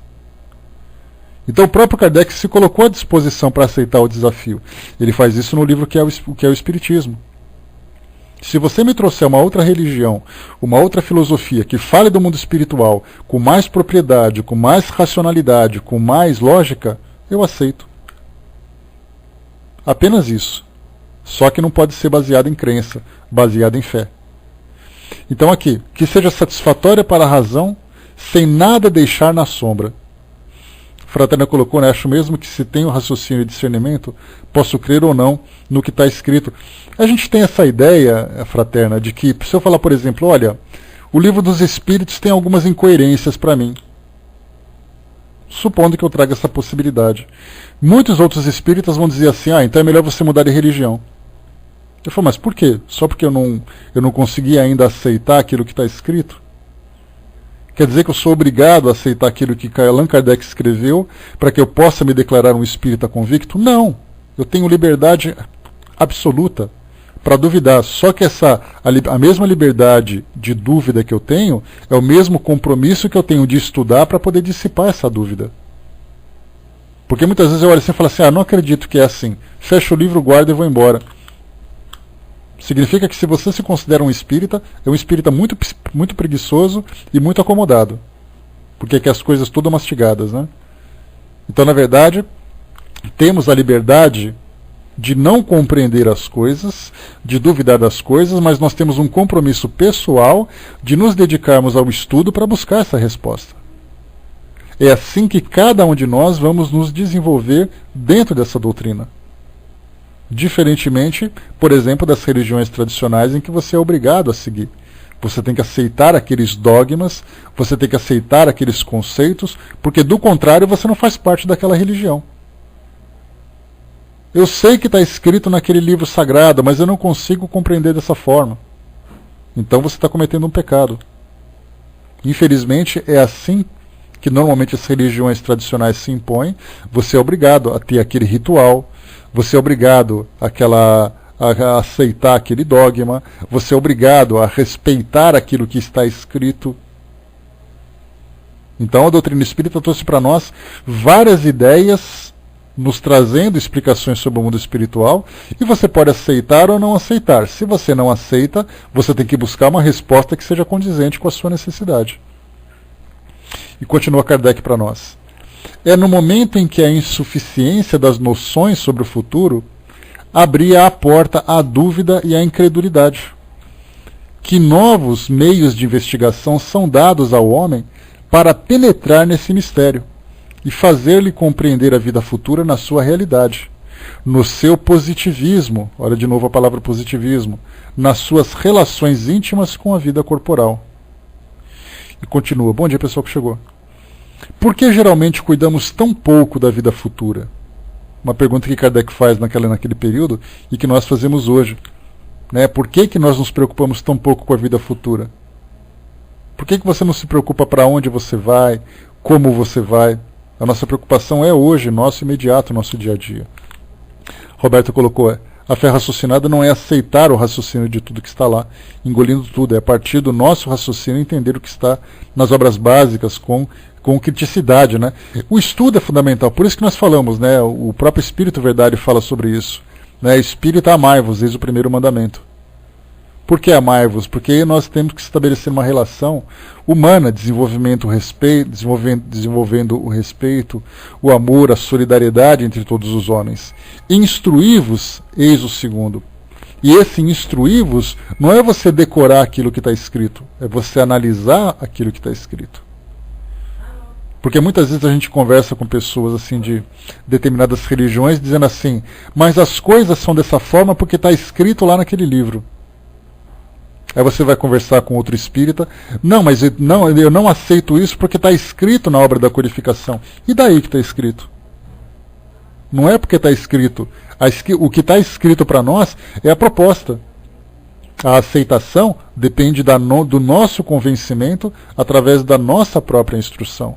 Então o próprio Kardec se colocou à disposição para aceitar o desafio. Ele faz isso no livro que é o Espiritismo. Se você me trouxer uma outra religião, uma outra filosofia que fale do mundo espiritual com mais propriedade, com mais racionalidade, com mais lógica, eu aceito. Apenas isso. Só que não pode ser baseado em crença, baseado em fé. Então aqui, que seja satisfatória para a razão, sem nada deixar na sombra. Fraterna colocou, né? Acho mesmo que se tem o raciocínio e discernimento, posso crer ou não no que está escrito. A gente tem essa ideia, Fraterna, de que, se eu falar, por exemplo, olha, o Livro dos Espíritos tem algumas incoerências para mim. Supondo que eu traga essa possibilidade. Muitos outros espíritas vão dizer assim, então é melhor você mudar de religião. Eu falo, mas por quê? Só porque eu não consegui ainda aceitar aquilo que está escrito? Quer dizer que eu sou obrigado a aceitar aquilo que Allan Kardec escreveu para que eu possa me declarar um espírita convicto? Não. Eu tenho liberdade absoluta para duvidar. Só que a mesma liberdade de dúvida que eu tenho é o mesmo compromisso que eu tenho de estudar para poder dissipar essa dúvida. Porque muitas vezes eu olho assim e falo assim, não acredito que é assim. Fecho o livro, guardo e vou embora. Significa que se você se considera um espírita, é um espírita muito, muito preguiçoso e muito acomodado. Porque quer as coisas todas mastigadas, né? Então, na verdade, temos a liberdade de não compreender as coisas, de duvidar das coisas, mas nós temos um compromisso pessoal de nos dedicarmos ao estudo para buscar essa resposta. É assim que cada um de nós vamos nos desenvolver dentro dessa doutrina. Diferentemente, por exemplo, das religiões tradicionais em que você é obrigado a seguir. Você tem que aceitar aqueles dogmas, você tem que aceitar aqueles conceitos, porque do contrário você não faz parte daquela religião. Eu sei que está escrito naquele livro sagrado, mas eu não consigo compreender dessa forma. Então você está cometendo um pecado. Infelizmente é assim que normalmente as religiões tradicionais se impõem. Você é obrigado a ter aquele ritual, você é obrigado a aceitar aquele dogma, você é obrigado a respeitar aquilo que está escrito. Então a doutrina espírita trouxe para nós várias ideias, nos trazendo explicações sobre o mundo espiritual, e você pode aceitar ou não aceitar. Se você não aceita, você tem que buscar uma resposta que seja condizente com a sua necessidade. E continua Kardec para nós. É no momento em que a insuficiência das noções sobre o futuro abria a porta à dúvida e à incredulidade, que novos meios de investigação são dados ao homem para penetrar nesse mistério e fazer-lhe compreender a vida futura na sua realidade, no seu positivismo, olha de novo a palavra positivismo, nas suas relações íntimas com a vida corporal. E continua. Bom dia, pessoal que chegou. Por que geralmente cuidamos tão pouco da vida futura? Uma pergunta que Kardec faz naquele período e que nós fazemos hoje. Né? Por que nós nos preocupamos tão pouco com a vida futura? Por que você não se preocupa para onde você vai, como você vai? A nossa preocupação é hoje, nosso imediato, nosso dia a dia. Roberto colocou, a fé raciocinada não é aceitar o raciocínio de tudo que está lá, engolindo tudo, é a partir do nosso raciocínio entender o que está nas obras básicas com criticidade, né? O estudo é fundamental, por isso que nós falamos, né? O próprio Espírito Verdade fala sobre isso, né? Espírito, amai-vos, eis o primeiro mandamento. Por que amai-vos? Porque nós temos que estabelecer uma relação humana, desenvolvendo o respeito, o amor, a solidariedade entre todos os homens. Instruí-vos, eis o segundo. E esse instruí-vos não é você decorar aquilo que está escrito, é você analisar aquilo que está escrito. Porque muitas vezes a gente conversa com pessoas assim de determinadas religiões dizendo assim, mas as coisas são dessa forma porque está escrito lá naquele livro. Aí você vai conversar com outro espírita, não, mas eu não aceito isso porque está escrito na obra da codificação. E daí que está escrito? Não é porque está escrito. O que está escrito para nós é a proposta. A aceitação depende do nosso convencimento através da nossa própria instrução.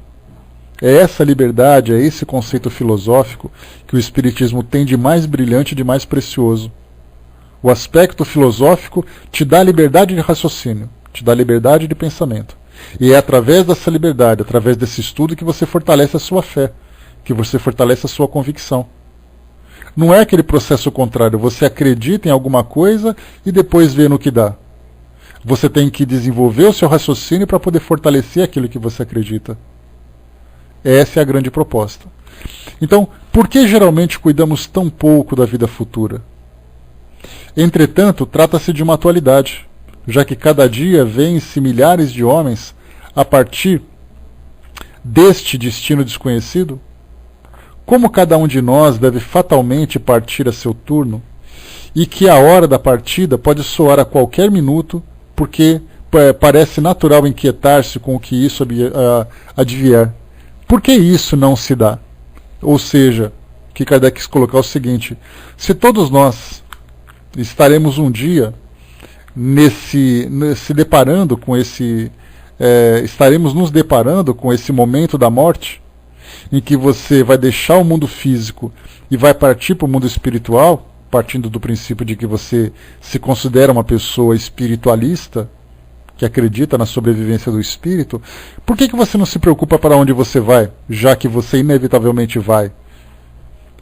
É essa liberdade, é esse conceito filosófico que o Espiritismo tem de mais brilhante e de mais precioso. O aspecto filosófico te dá liberdade de raciocínio, te dá liberdade de pensamento. E é através dessa liberdade, através desse estudo, que você fortalece a sua fé, que você fortalece a sua convicção. Não é aquele processo contrário, você acredita em alguma coisa e depois vê no que dá. Você tem que desenvolver o seu raciocínio para poder fortalecer aquilo que você acredita. Essa é a grande proposta. Então, por que geralmente cuidamos tão pouco da vida futura? Entretanto, trata-se de uma atualidade, já que cada dia vêm-se milhares de homens a partir deste destino desconhecido. Como cada um de nós deve fatalmente partir a seu turno, e que a hora da partida pode soar a qualquer minuto, porque parece natural inquietar-se com o que isso advier. Por que isso não se dá? Ou seja, que Kardec quis colocar o seguinte, se todos nós estaremos um dia estaremos nos deparando com esse momento da morte, em que você vai deixar o mundo físico e vai partir para o mundo espiritual, partindo do princípio de que você se considera uma pessoa espiritualista, que acredita na sobrevivência do espírito, por que você não se preocupa para onde você vai, já que você inevitavelmente vai?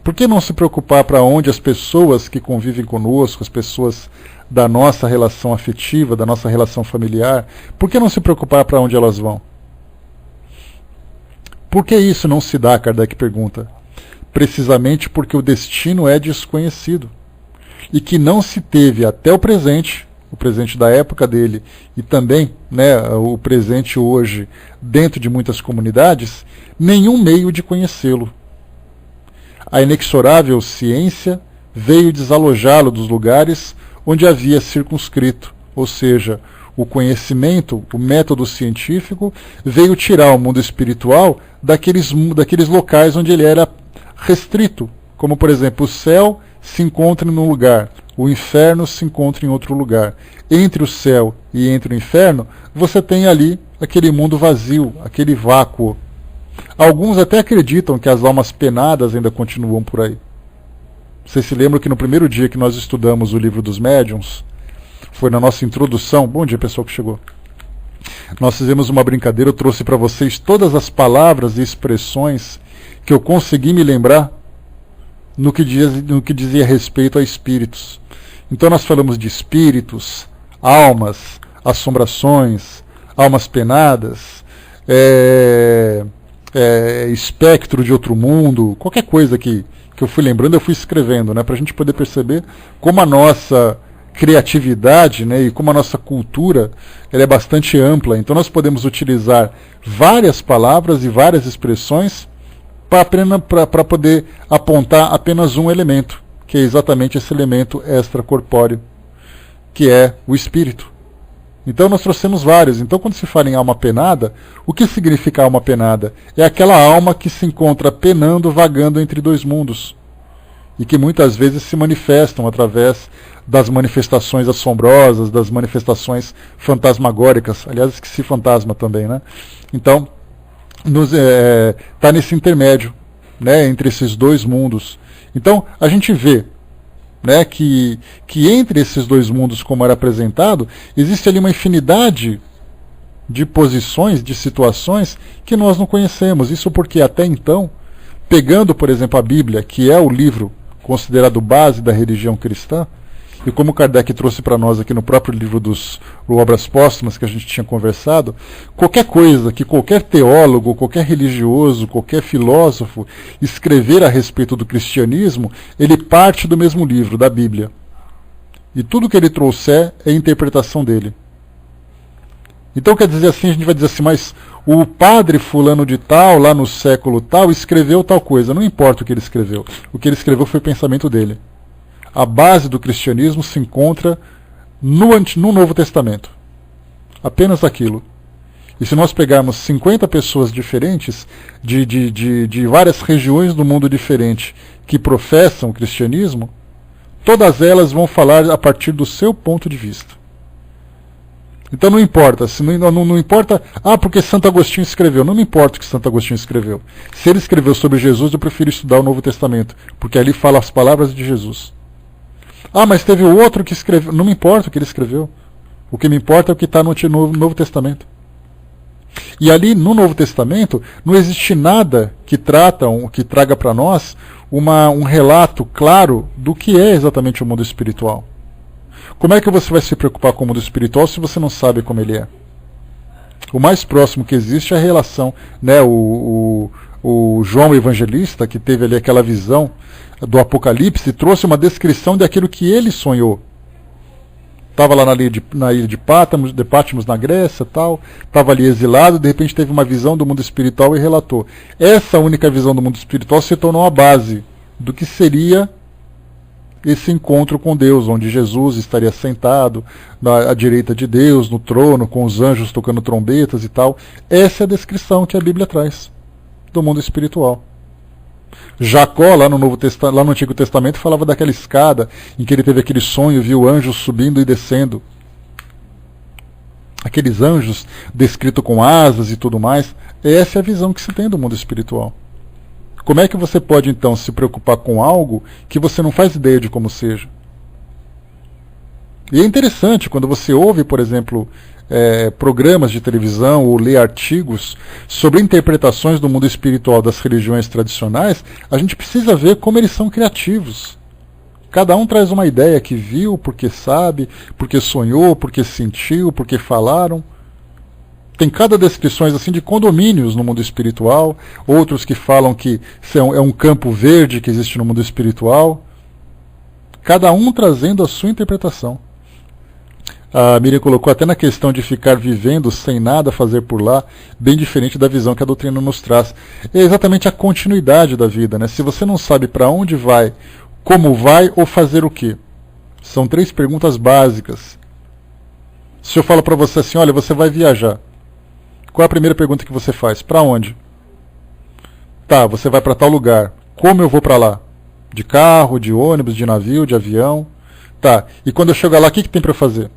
Por que não se preocupar para onde as pessoas que convivem conosco, as pessoas da nossa relação afetiva, da nossa relação familiar, por que não se preocupar para onde elas vão? Por que isso não se dá, Kardec pergunta? Precisamente porque o destino é desconhecido e que não se teve até o presente da época dele e também, né, o presente hoje dentro de muitas comunidades, nenhum meio de conhecê-lo. A inexorável ciência veio desalojá-lo dos lugares onde havia circunscrito, ou seja, o conhecimento, o método científico, veio tirar o mundo espiritual daqueles locais onde ele era restrito, como por exemplo o céu se encontra em um lugar, o inferno se encontra em outro lugar. Entre o céu e entre o inferno, você tem ali aquele mundo vazio, aquele vácuo. Alguns até acreditam que as almas penadas ainda continuam por aí. Vocês se lembram que no primeiro dia que nós estudamos o livro dos médiuns, foi na nossa introdução, bom dia pessoal que chegou, nós fizemos uma brincadeira, eu trouxe para vocês todas as palavras e expressões que eu consegui me lembrar no que dizia respeito a espíritos. Então nós falamos de espíritos, almas, assombrações, almas penadas, espectro de outro mundo, qualquer coisa que eu fui lembrando, eu fui escrevendo, né, para a gente poder perceber como a nossa criatividade, né, e como a nossa cultura ela é bastante ampla. Então nós podemos utilizar várias palavras e várias expressões para poder apontar apenas um elemento, que é exatamente esse elemento extracorpóreo, que é o espírito. Então nós trouxemos vários. Então quando se fala em alma penada, o que significa alma penada? É aquela alma que se encontra penando, vagando entre dois mundos. e que muitas vezes se manifestam através das manifestações assombrosas, das manifestações fantasmagóricas. Aliás, esqueci fantasma também, né? Então, está nesse intermédio, né, entre esses dois mundos. Então, a gente vê, né, que entre esses dois mundos, como era apresentado, existe ali uma infinidade de posições, de situações que nós não conhecemos. Isso porque até então, pegando, por exemplo, a Bíblia, que é o livro considerado base da religião cristã, e como Kardec trouxe para nós aqui no próprio livro dos Obras Póstumas, que a gente tinha conversado, qualquer coisa que qualquer teólogo, qualquer religioso, qualquer filósofo escrever a respeito do cristianismo, ele parte do mesmo livro, da Bíblia. E tudo que ele trouxer é a interpretação dele. Então quer dizer assim, a gente vai dizer assim, mas o padre fulano de tal, lá no século tal, escreveu tal coisa. Não importa o que ele escreveu. O que ele escreveu foi o pensamento dele. A base do cristianismo se encontra no Novo Testamento. Apenas aquilo. E se nós pegarmos 50 pessoas diferentes, de várias regiões do mundo diferente, que professam o cristianismo, todas elas vão falar a partir do seu ponto de vista. Então não importa, não importa, porque Santo Agostinho escreveu. Não me importa o que Santo Agostinho escreveu. Se ele escreveu sobre Jesus, eu prefiro estudar o Novo Testamento, porque ali fala as palavras de Jesus. Mas teve o outro que escreveu. Não me importa o que ele escreveu. O que me importa é o que está no Novo Testamento. E ali no Novo Testamento não existe nada que traga para nós um relato claro do que é exatamente o mundo espiritual. Como é que você vai se preocupar com o mundo espiritual se você não sabe como ele é? O mais próximo que existe é a relação, né? O João Evangelista, que teve ali aquela visão do Apocalipse, trouxe uma descrição daquilo que ele sonhou. Estava lá na ilha de Patmos, na Grécia, estava ali exilado, de repente teve uma visão do mundo espiritual e relatou. Essa única visão do mundo espiritual se tornou a base do que seria esse encontro com Deus, onde Jesus estaria sentado à direita de Deus, no trono, com os anjos tocando trombetas e tal. Essa é a descrição que a Bíblia traz do mundo espiritual. Jacó, lá no Antigo Testamento, falava daquela escada em que ele teve aquele sonho, viu anjos subindo e descendo. Aqueles anjos descritos com asas e tudo mais. Essa é a visão que se tem do mundo espiritual. Como é que você pode, então, se preocupar com algo que você não faz ideia de como seja? E é interessante, quando você ouve, por exemplo, programas de televisão ou lê artigos sobre interpretações do mundo espiritual das religiões tradicionais, a gente precisa ver como eles são criativos. Cada um traz uma ideia que viu, porque sabe, porque sonhou, porque sentiu, porque falaram. Tem cada descrições assim de condomínios no mundo espiritual, outros que falam que é um campo verde que existe no mundo espiritual. Cada um trazendo a sua interpretação. A Miriam colocou até na questão de ficar vivendo sem nada a fazer por lá, bem diferente da visão que a doutrina nos traz. É exatamente a continuidade da vida, né? Se você não sabe para onde vai, como vai ou fazer o quê? São 3 perguntas básicas. Se eu falo para você assim, olha, você vai viajar. Qual é a primeira pergunta que você faz? Para onde? Tá, você vai para tal lugar. Como eu vou para lá? De carro, de ônibus, de navio, de avião? Tá, e quando eu chegar lá, o que tem para eu fazer?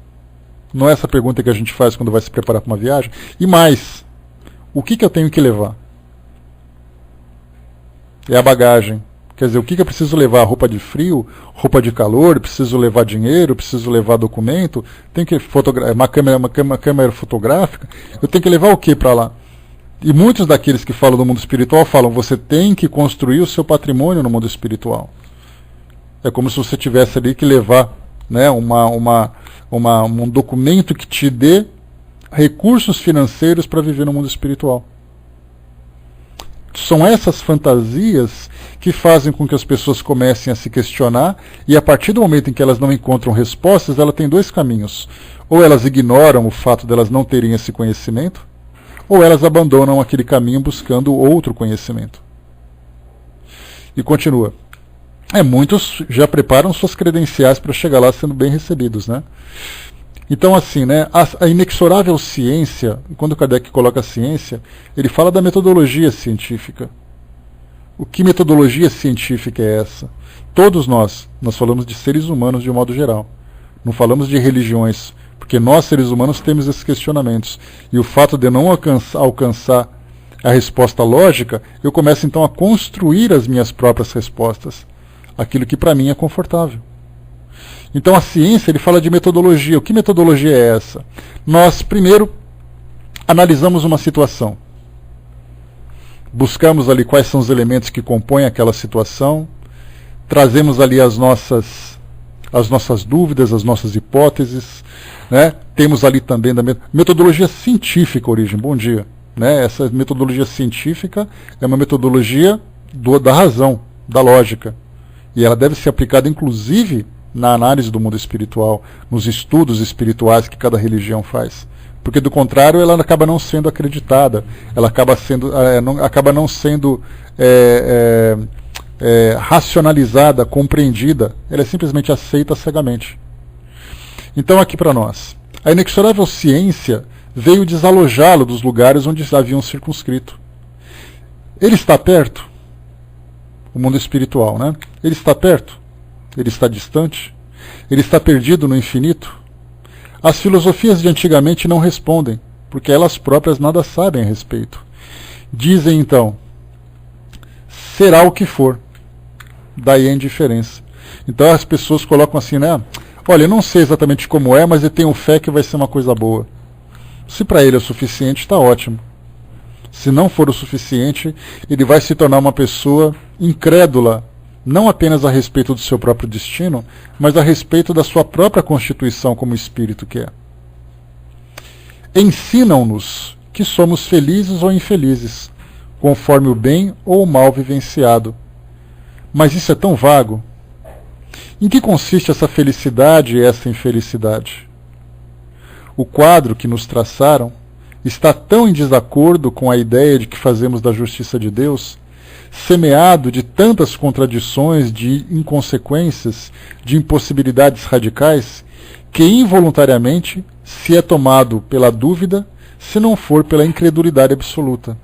Não é essa pergunta que a gente faz quando vai se preparar para uma viagem? E mais, o que eu tenho que levar? É a bagagem. Quer dizer, o que eu preciso levar? Roupa de frio, roupa de calor, preciso levar dinheiro, preciso levar documento, tenho que uma câmera fotográfica, eu tenho que levar o que para lá? E muitos daqueles que falam do mundo espiritual falam, você tem que construir o seu patrimônio no mundo espiritual. É como se você tivesse ali que levar, né, um documento que te dê recursos financeiros para viver no mundo espiritual. São essas fantasias que fazem com que as pessoas comecem a se questionar, e a partir do momento em que elas não encontram respostas, ela tem 2 caminhos. Ou elas ignoram o fato de elas não terem esse conhecimento, ou elas abandonam aquele caminho buscando outro conhecimento. E continua. Muitos já preparam suas credenciais para chegar lá sendo bem recebidos, né? Então, assim, né, a inexorável ciência, quando Kardec coloca a ciência, ele fala da metodologia científica. O que metodologia científica é essa? Todos nós falamos de seres humanos de um modo geral. Não falamos de religiões, porque nós, seres humanos, temos esses questionamentos. E o fato de eu não alcançar a resposta lógica, eu começo então a construir as minhas próprias respostas. Aquilo que para mim é confortável. Então a ciência, ele fala de metodologia. O que metodologia é essa? Nós, primeiro, analisamos uma situação. Buscamos ali quais são os elementos que compõem aquela situação. Trazemos ali as nossas dúvidas, as nossas hipóteses, né? Temos ali também da metodologia científica, origem, bom dia. Né? Essa metodologia científica é uma metodologia da razão, da lógica. E ela deve ser aplicada, inclusive, na análise do mundo espiritual, nos estudos espirituais que cada religião faz. Porque, do contrário, ela acaba não sendo acreditada, ela acaba não sendo racionalizada, compreendida, ela é simplesmente aceita cegamente. Então, aqui para nós, a inexorável ciência veio desalojá-lo dos lugares onde haviam circunscrito. Ele está perto? O mundo espiritual, né? Ele está perto? Ele está distante? Ele está perdido no infinito? As filosofias de antigamente não respondem, porque elas próprias nada sabem a respeito. Dizem então, será o que for. Daí a indiferença. Então as pessoas colocam assim, né? Olha, eu não sei exatamente como é, mas eu tenho fé que vai ser uma coisa boa. Se para ele é o suficiente, está ótimo. Se não for o suficiente, ele vai se tornar uma pessoa incrédula, não apenas a respeito do seu próprio destino, mas a respeito da sua própria constituição como espírito que é. Ensinam-nos que somos felizes ou infelizes, conforme o bem ou o mal vivenciado. Mas isso é tão vago. Em que consiste essa felicidade e essa infelicidade? O quadro que nos traçaram está tão em desacordo com a ideia de que fazemos da justiça de Deus, semeado de tantas contradições, de inconsequências, de impossibilidades radicais, que involuntariamente se é tomado pela dúvida, se não for pela incredulidade absoluta.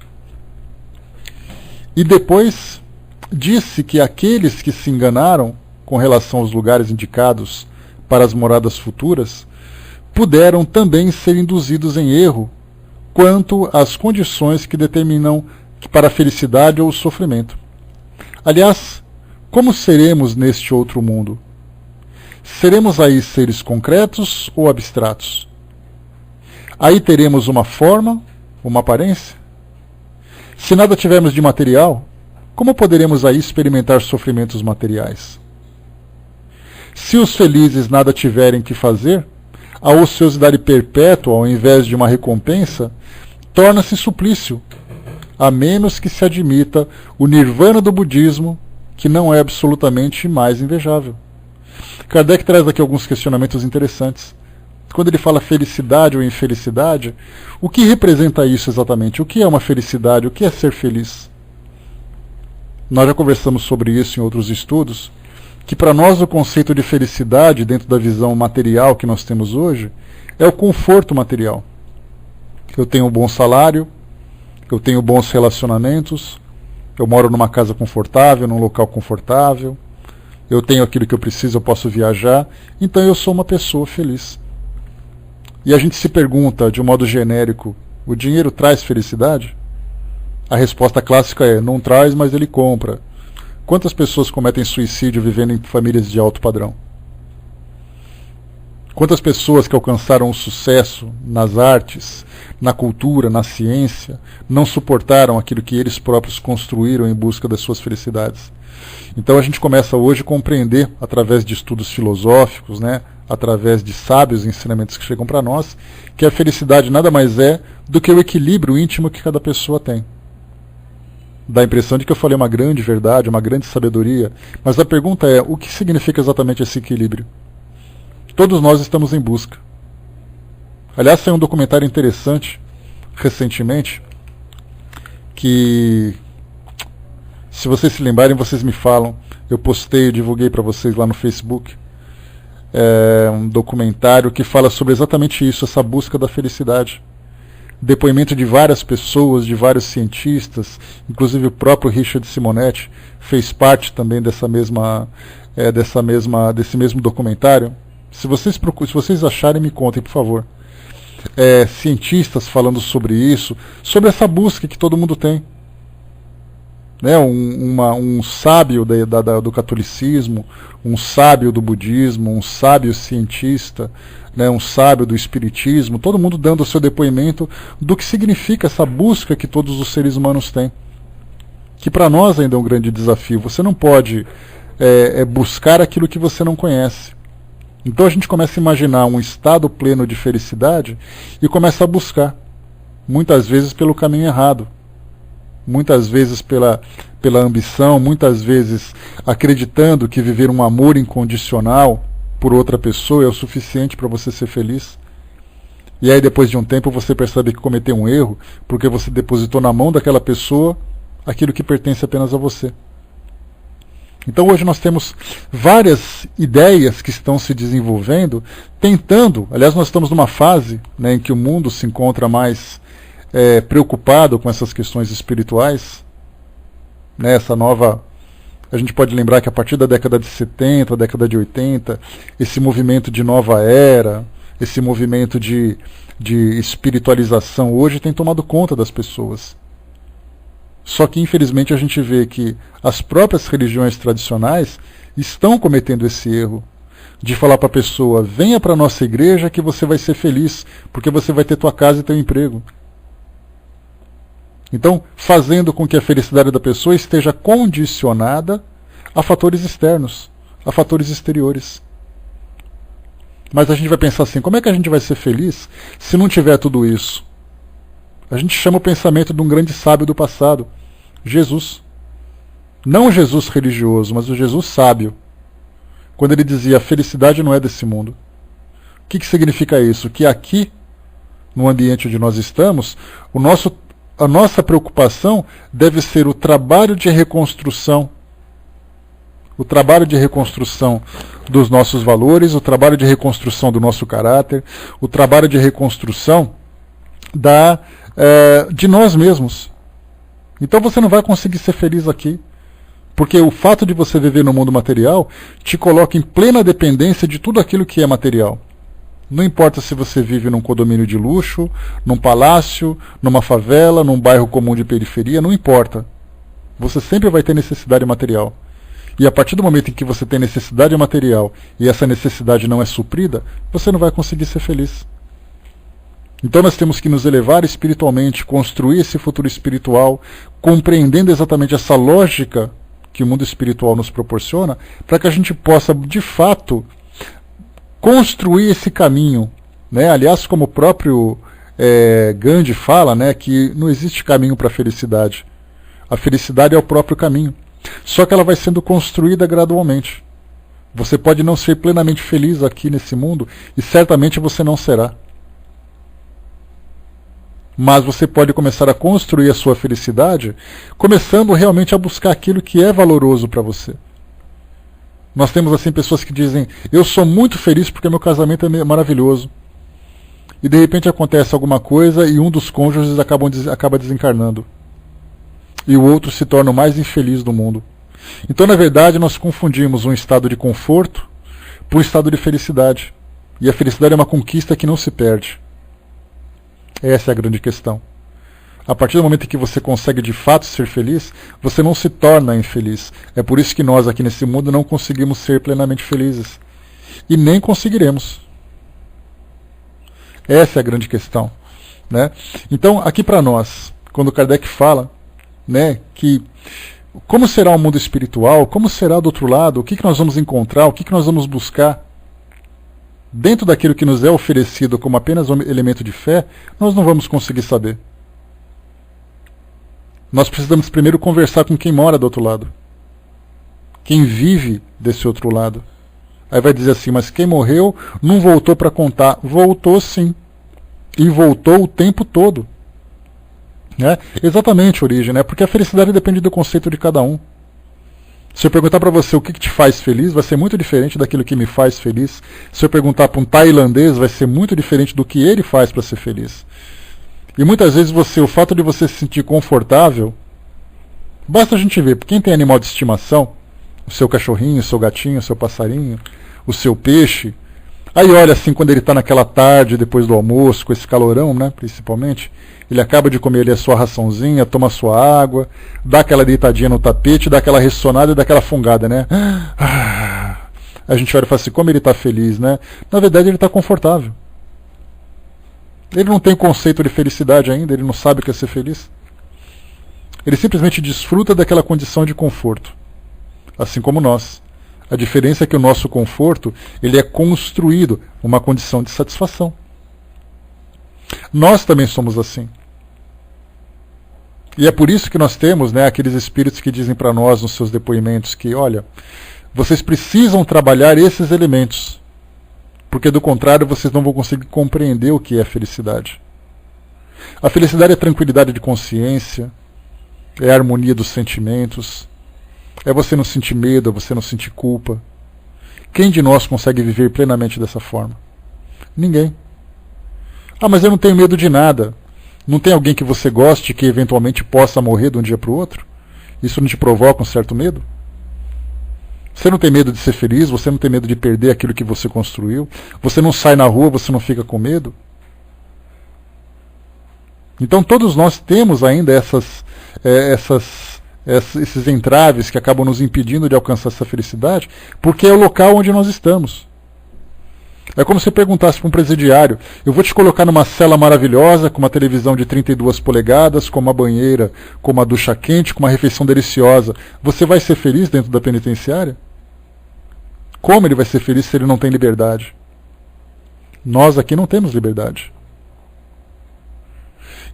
E depois disse que aqueles que se enganaram com relação aos lugares indicados para as moradas futuras, puderam também ser induzidos em erro quanto às condições que determinam para a felicidade ou o sofrimento. Aliás, como seremos neste outro mundo? Seremos aí seres concretos ou abstratos? Aí teremos uma forma, uma aparência? Se nada tivermos de material, como poderemos aí experimentar sofrimentos materiais? Se os felizes nada tiverem que fazer, a ociosidade perpétua, ao invés de uma recompensa, torna-se suplício, a menos que se admita o nirvana do budismo, que não é absolutamente mais invejável. Kardec traz aqui alguns questionamentos interessantes. Quando ele fala felicidade ou infelicidade, o que representa isso exatamente? O que é uma felicidade? O que é ser feliz? Nós já conversamos sobre isso em outros estudos, que para nós o conceito de felicidade, dentro da visão material que nós temos hoje, é o conforto material. Eu tenho um bom salário, eu tenho bons relacionamentos, eu moro numa casa confortável, num local confortável, eu tenho aquilo que eu preciso, eu posso viajar, então eu sou uma pessoa feliz. E a gente se pergunta, de um modo genérico, o dinheiro traz felicidade? A resposta clássica é, não traz, mas ele compra. Quantas pessoas cometem suicídio vivendo em famílias de alto padrão? Quantas pessoas que alcançaram o sucesso nas artes, na cultura, na ciência, não suportaram aquilo que eles próprios construíram em busca das suas felicidades? Então a gente começa hoje a compreender, através de estudos filosóficos, né, através de sábios ensinamentos que chegam para nós, que a felicidade nada mais é do que o equilíbrio íntimo que cada pessoa tem. Dá a impressão de que eu falei uma grande verdade, uma grande sabedoria, mas a pergunta é, o que significa exatamente esse equilíbrio? Todos nós estamos em busca. Aliás, saiu um documentário interessante, recentemente, que, se vocês se lembrarem, vocês me falam. Eu postei, eu divulguei para vocês lá no Facebook. É um documentário que fala sobre exatamente isso, essa busca da felicidade. depoimento de várias pessoas, de vários cientistas, inclusive o próprio Richard Simonetti fez parte também desse mesmo documentário. Se vocês acharem, me contem, por favor. Cientistas falando sobre isso, sobre essa busca que todo mundo tem. Né, um sábio do catolicismo, um sábio do budismo, um sábio cientista, né, um sábio do espiritismo, todo mundo dando o seu depoimento do que significa essa busca que todos os seres humanos têm. Que para nós ainda é um grande desafio. Você não pode buscar aquilo que você não conhece. Então a gente começa a imaginar um estado pleno de felicidade e começa a buscar, muitas vezes pelo caminho errado. Muitas vezes pela ambição, muitas vezes acreditando que viver um amor incondicional por outra pessoa é o suficiente para você ser feliz. E aí depois de um tempo você percebe que cometeu um erro, porque você depositou na mão daquela pessoa aquilo que pertence apenas a você. Então hoje nós temos várias ideias que estão se desenvolvendo, tentando, aliás nós estamos numa fase, né, em que o mundo se encontra mais preocupado com essas questões espirituais, né, essa nova... A gente pode lembrar que a partir da década de 70, década de 80, esse movimento de nova era, esse movimento de espiritualização hoje tem tomado conta das pessoas. Só que infelizmente a gente vê que as próprias religiões tradicionais estão cometendo esse erro de falar para a pessoa: venha para a nossa igreja que você vai ser feliz, porque você vai ter tua casa e teu emprego. Então, fazendo com que a felicidade da pessoa esteja condicionada a fatores externos, a fatores exteriores. Mas a gente vai pensar assim: como é que a gente vai ser feliz se não tiver tudo isso? A gente chama o pensamento de um grande sábio do passado, Jesus. Não o Jesus religioso, mas o Jesus sábio. Quando ele dizia: a felicidade não é desse mundo. O que significa isso? Que aqui, no ambiente onde nós estamos, a nossa preocupação deve ser o trabalho de reconstrução. O trabalho de reconstrução dos nossos valores, o trabalho de reconstrução do nosso caráter, o trabalho de reconstrução de nós mesmos. Então você não vai conseguir ser feliz aqui, porque o fato de você viver no mundo material te coloca em plena dependência de tudo aquilo que é material. Não importa se você vive num condomínio de luxo, num palácio, numa favela, num bairro comum de periferia, não importa. Você sempre vai ter necessidade material. E a partir do momento em que você tem necessidade material e essa necessidade não é suprida, você não vai conseguir ser feliz. Então nós temos que nos elevar espiritualmente, construir esse futuro espiritual, compreendendo exatamente essa lógica que o mundo espiritual nos proporciona, para que a gente possa, de fato, construir esse caminho, né? Aliás, como o próprio Gandhi fala, né, que não existe caminho para a felicidade. A felicidade é o próprio caminho. Só que ela vai sendo construída gradualmente. Você pode não ser plenamente feliz aqui nesse mundo, e certamente você não será. Mas você pode começar a construir a sua felicidade, começando realmente a buscar aquilo que é valoroso para você. Nós temos assim pessoas que dizem: eu sou muito feliz porque meu casamento é maravilhoso. E de repente acontece alguma coisa e um dos cônjuges acaba desencarnando. E o outro se torna o mais infeliz do mundo. Então, na verdade, nós confundimos um estado de conforto por um estado de felicidade. E a felicidade é uma conquista que não se perde. Essa é a grande questão. A partir do momento em que você consegue de fato ser feliz, você não se torna infeliz. É por isso que nós aqui nesse mundo não conseguimos ser plenamente felizes. E nem conseguiremos. Essa é a grande questão, né? Então, aqui para nós, quando Kardec fala, né, que como será o mundo espiritual, como será do outro lado, o que nós vamos encontrar, o que nós vamos buscar, dentro daquilo que nos é oferecido como apenas um elemento de fé, nós não vamos conseguir saber. Nós precisamos primeiro conversar com quem mora do outro lado, quem vive desse outro lado. Aí vai dizer assim: mas quem morreu não voltou para contar. Voltou sim, e voltou o tempo todo. Né? Exatamente, Origem, né? Porque a felicidade depende do conceito de cada um. Se eu perguntar para você o que te faz feliz, vai ser muito diferente daquilo que me faz feliz. Se eu perguntar para um tailandês, vai ser muito diferente do que ele faz para ser feliz. E muitas vezes o fato de você se sentir confortável, basta a gente ver, quem tem animal de estimação, o seu cachorrinho, o seu gatinho, o seu passarinho, o seu peixe, aí olha assim, quando ele está naquela tarde, depois do almoço, com esse calorão, né, principalmente, ele acaba de comer ali a sua raçãozinha, toma a sua água, dá aquela deitadinha no tapete, dá aquela ressonada e dá aquela fungada, né? A gente olha e fala assim, como ele está feliz, né? Na verdade ele está confortável. Ele não tem conceito de felicidade ainda, ele não sabe o que é ser feliz. Ele simplesmente desfruta daquela condição de conforto, assim como nós. A diferença é que o nosso conforto, ele é construído uma condição de satisfação. Nós também somos assim. E é por isso que nós temos, né, aqueles espíritos que dizem para nós nos seus depoimentos que, olha, vocês precisam trabalhar esses elementos, porque do contrário vocês não vão conseguir compreender o que é felicidade. A felicidade é tranquilidade de consciência, é a harmonia dos sentimentos, é você não sentir medo, é você não sentir culpa. Quem de nós consegue viver plenamente dessa forma? Ninguém. Ah, mas eu não tenho medo de nada. Não tem alguém que você goste que eventualmente possa morrer de um dia para o outro? Isso não te provoca um certo medo? Você não tem medo de ser feliz, você não tem medo de perder aquilo que você construiu, você não sai na rua, você não fica com medo. Então todos nós temos ainda esses entraves que acabam nos impedindo de alcançar essa felicidade, porque é o local onde nós estamos. É como se eu perguntasse para um presidiário, eu vou te colocar numa cela maravilhosa, com uma televisão de 32 polegadas, com uma banheira, com uma ducha quente, com uma refeição deliciosa. Você vai ser feliz dentro da penitenciária? Como ele vai ser feliz se ele não tem liberdade? Nós aqui não temos liberdade.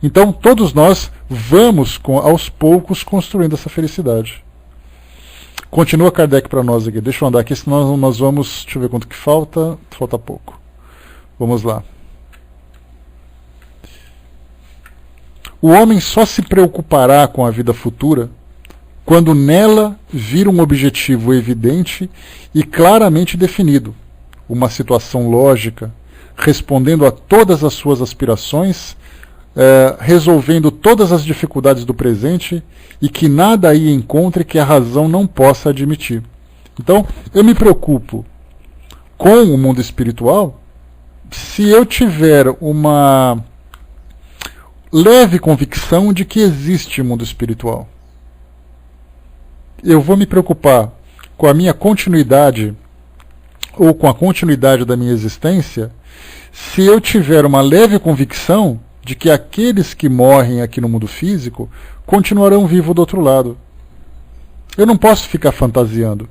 Então todos nós vamos, aos poucos, construindo essa felicidade. Continua Kardec para nós aqui. Deixa eu andar aqui, senão nós vamos... Deixa eu ver quanto que falta. Falta pouco. Vamos lá. O homem só se preocupará com a vida futura quando nela vir um objetivo evidente e claramente definido, uma situação lógica, respondendo a todas as suas aspirações, resolvendo todas as dificuldades do presente e que nada aí encontre que a razão não possa admitir. Então, eu me preocupo com o mundo espiritual se eu tiver uma leve convicção de que existe mundo espiritual. Eu vou me preocupar com a minha continuidade ou com a continuidade da minha existência se eu tiver uma leve convicção de que aqueles que morrem aqui no mundo físico continuarão vivos do outro lado. Eu não posso ficar fantasiando.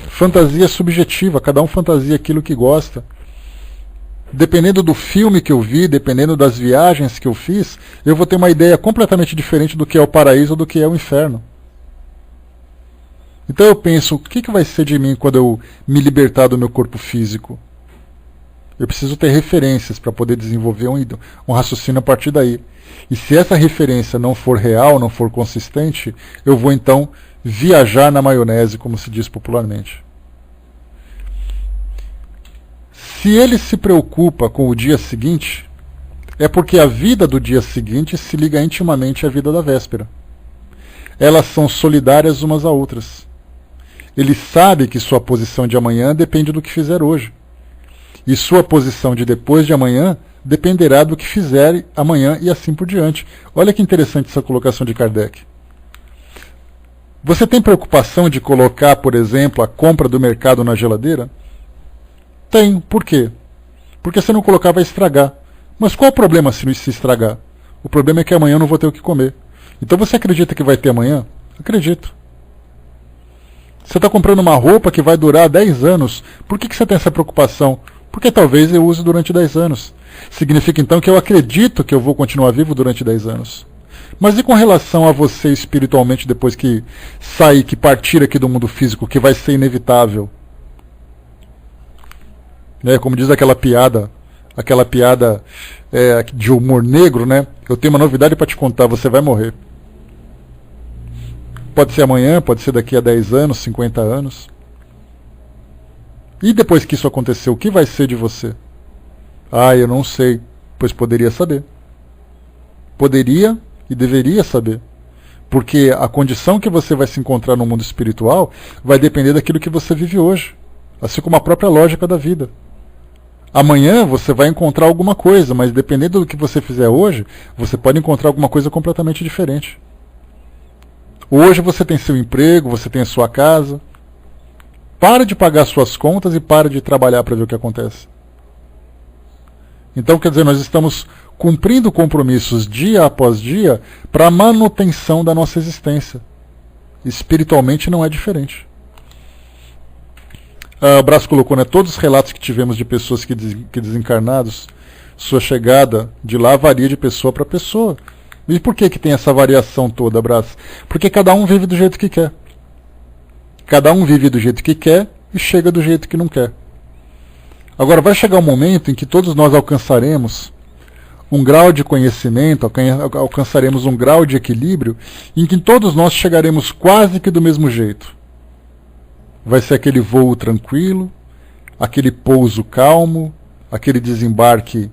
Fantasia subjetiva, cada um fantasia aquilo que gosta. Dependendo do filme que eu vi, dependendo das viagens que eu fiz, eu vou ter uma ideia completamente diferente do que é o paraíso ou do que é o inferno. Então eu penso, o que vai ser de mim quando eu me libertar do meu corpo físico? Eu preciso ter referências para poder desenvolver um raciocínio a partir daí. E se essa referência não for real, não for consistente, eu vou então viajar na maionese, como se diz popularmente. Se ele se preocupa com o dia seguinte, é porque a vida do dia seguinte se liga intimamente à vida da véspera. Elas são solidárias umas a outras. Ele sabe que sua posição de amanhã depende do que fizer hoje. E sua posição de depois de amanhã dependerá do que fizer amanhã e assim por diante. Olha que interessante essa colocação de Kardec. Você tem preocupação de colocar, por exemplo, a compra do mercado na geladeira? Tem. Por quê? Porque se não colocar vai estragar. Mas qual o problema se estragar? O problema é que amanhã eu não vou ter o que comer. Então você acredita que vai ter amanhã? Acredito. Você está comprando uma roupa que vai durar 10 anos. Por que você tem essa preocupação? Porque talvez eu use durante 10 anos. Significa então que eu acredito que eu vou continuar vivo durante 10 anos. Mas e com relação a você espiritualmente depois que sair, que partir aqui do mundo físico, que vai ser inevitável? Como diz aquela piada de humor negro, né? Eu tenho uma novidade para te contar, você vai morrer. Pode ser amanhã, pode ser daqui a 10 anos, 50 anos. E depois que isso aconteceu, o que vai ser de você? Ah, eu não sei, pois poderia saber. Poderia e deveria saber. Porque a condição que você vai se encontrar no mundo espiritual vai depender daquilo que você vive hoje. Assim como a própria lógica da vida. Amanhã você vai encontrar alguma coisa, mas dependendo do que você fizer hoje, você pode encontrar alguma coisa completamente diferente. Hoje você tem seu emprego, você tem a sua casa. Para de pagar suas contas e para de trabalhar para ver o que acontece. Então, quer dizer, nós estamos cumprindo compromissos dia após dia para a manutenção da nossa existência. Espiritualmente não é diferente. O Brás colocou, né, todos os relatos que tivemos de pessoas que desencarnados, sua chegada de lá varia de pessoa para pessoa. E por que tem essa variação toda, Brás? Porque cada um vive do jeito que quer. Cada um vive do jeito que quer e chega do jeito que não quer. Agora vai chegar um momento em que todos nós alcançaremos um grau de conhecimento, alcançaremos um grau de equilíbrio, em que todos nós chegaremos quase que do mesmo jeito. Vai ser aquele voo tranquilo, aquele pouso calmo, aquele desembarque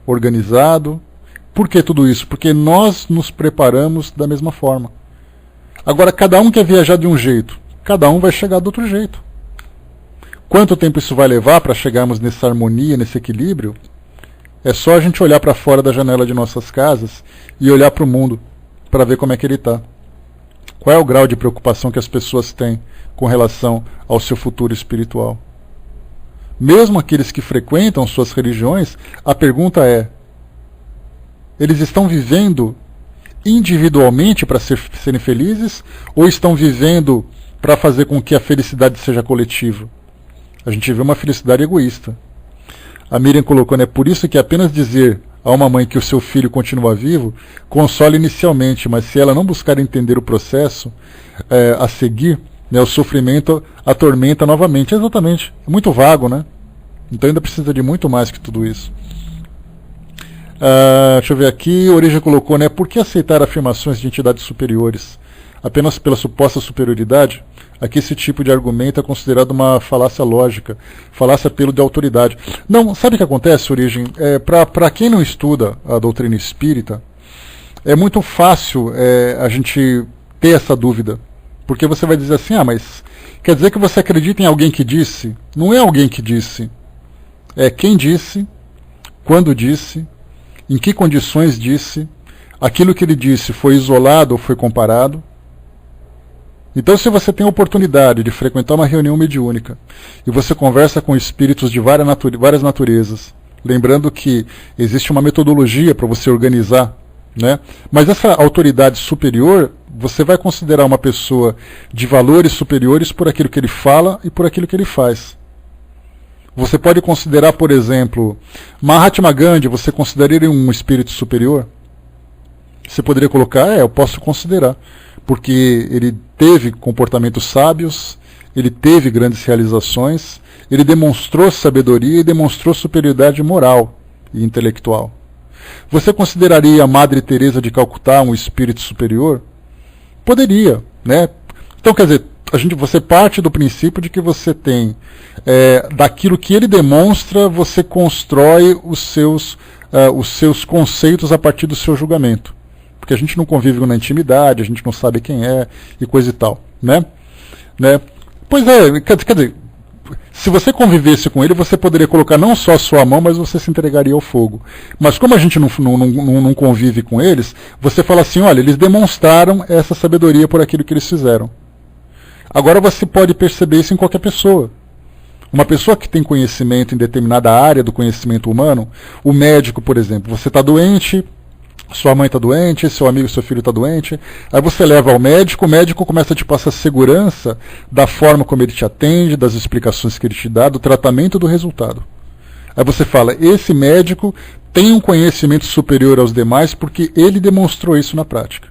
organizado. Por que tudo isso? Porque nós nos preparamos da mesma forma. Agora, cada um quer viajar de um jeito, cada um vai chegar do outro jeito. Quanto tempo isso vai levar para chegarmos nessa harmonia, nesse equilíbrio? É só a gente olhar para fora da janela de nossas casas e olhar para o mundo para ver como é que ele está. Qual é o grau de preocupação que as pessoas têm com relação ao seu futuro espiritual? Mesmo aqueles que frequentam suas religiões, a pergunta é: eles estão vivendo individualmente para serem felizes ou estão vivendo para fazer com que a felicidade seja coletiva? A gente vê uma felicidade egoísta. A Miriam colocou, né, por isso que apenas dizer a uma mãe que o seu filho continua vivo consola inicialmente, mas se ela não buscar entender o processo a seguir, né, o sofrimento atormenta novamente. Exatamente. É muito vago, né? Então ainda precisa de muito mais que tudo isso. Deixa eu ver aqui. Origem colocou, né, por que aceitar afirmações de entidades superiores apenas pela suposta superioridade? Aqui esse tipo de argumento é considerado uma falácia lógica, falácia apelo de autoridade. Não, sabe o que acontece, Origem? Para quem não estuda a doutrina espírita, é muito fácil a gente ter essa dúvida. Porque você vai dizer assim, mas quer dizer que você acredita em alguém que disse? Não é alguém que disse. É quem disse, quando disse, em que condições disse, aquilo que ele disse foi isolado ou foi comparado. Então, se você tem a oportunidade de frequentar uma reunião mediúnica e você conversa com espíritos de várias naturezas, lembrando que existe uma metodologia para você organizar, né? Mas essa autoridade superior, você vai considerar uma pessoa de valores superiores por aquilo que ele fala e por aquilo que ele faz. Você pode considerar, por exemplo, Mahatma Gandhi, você consideraria um espírito superior? Você poderia colocar, eu posso considerar, porque ele teve comportamentos sábios, ele teve grandes realizações, ele demonstrou sabedoria e demonstrou superioridade moral e intelectual. Você consideraria a Madre Teresa de Calcutá um espírito superior? Poderia, né? Então, quer dizer, você parte do princípio de que você tem, daquilo que ele demonstra, você constrói os seus conceitos a partir do seu julgamento. Porque a gente não convive na intimidade, a gente não sabe quem é e coisa e tal, né? Pois é, quer dizer, se você convivesse com ele, você poderia colocar não só a sua mão, mas você se entregaria ao fogo. Mas como a gente não convive com eles, você fala assim, olha, eles demonstraram essa sabedoria por aquilo que eles fizeram. Agora você pode perceber isso em qualquer pessoa. Uma pessoa que tem conhecimento em determinada área do conhecimento humano, o médico, por exemplo, você está doente, sua mãe está doente, seu amigo, seu filho está doente, aí você leva ao médico, o médico começa a te passar segurança da forma como ele te atende, das explicações que ele te dá, do tratamento, do resultado. Aí você fala, esse médico tem um conhecimento superior aos demais porque ele demonstrou isso na prática.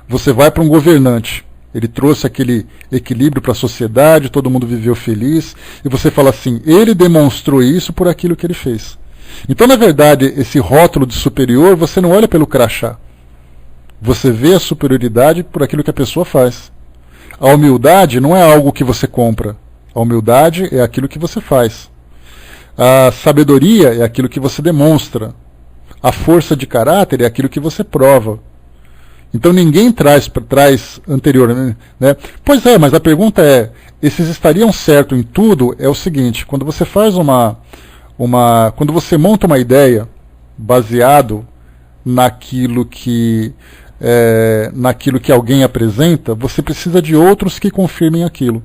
Você vai para um governante, ele trouxe aquele equilíbrio para a sociedade, todo mundo viveu feliz, e você fala assim, ele demonstrou isso por aquilo que ele fez. Então, na verdade, esse rótulo de superior, você não olha pelo crachá. Você vê a superioridade por aquilo que a pessoa faz. A humildade não é algo que você compra. A humildade é aquilo que você faz. A sabedoria é aquilo que você demonstra. A força de caráter é aquilo que você prova. Então ninguém traz anterior, né? Pois é, mas a pergunta é, esses estariam certos em tudo? É o seguinte, quando você faz quando você monta uma ideia baseado naquilo que alguém apresenta, você precisa de outros que confirmem aquilo.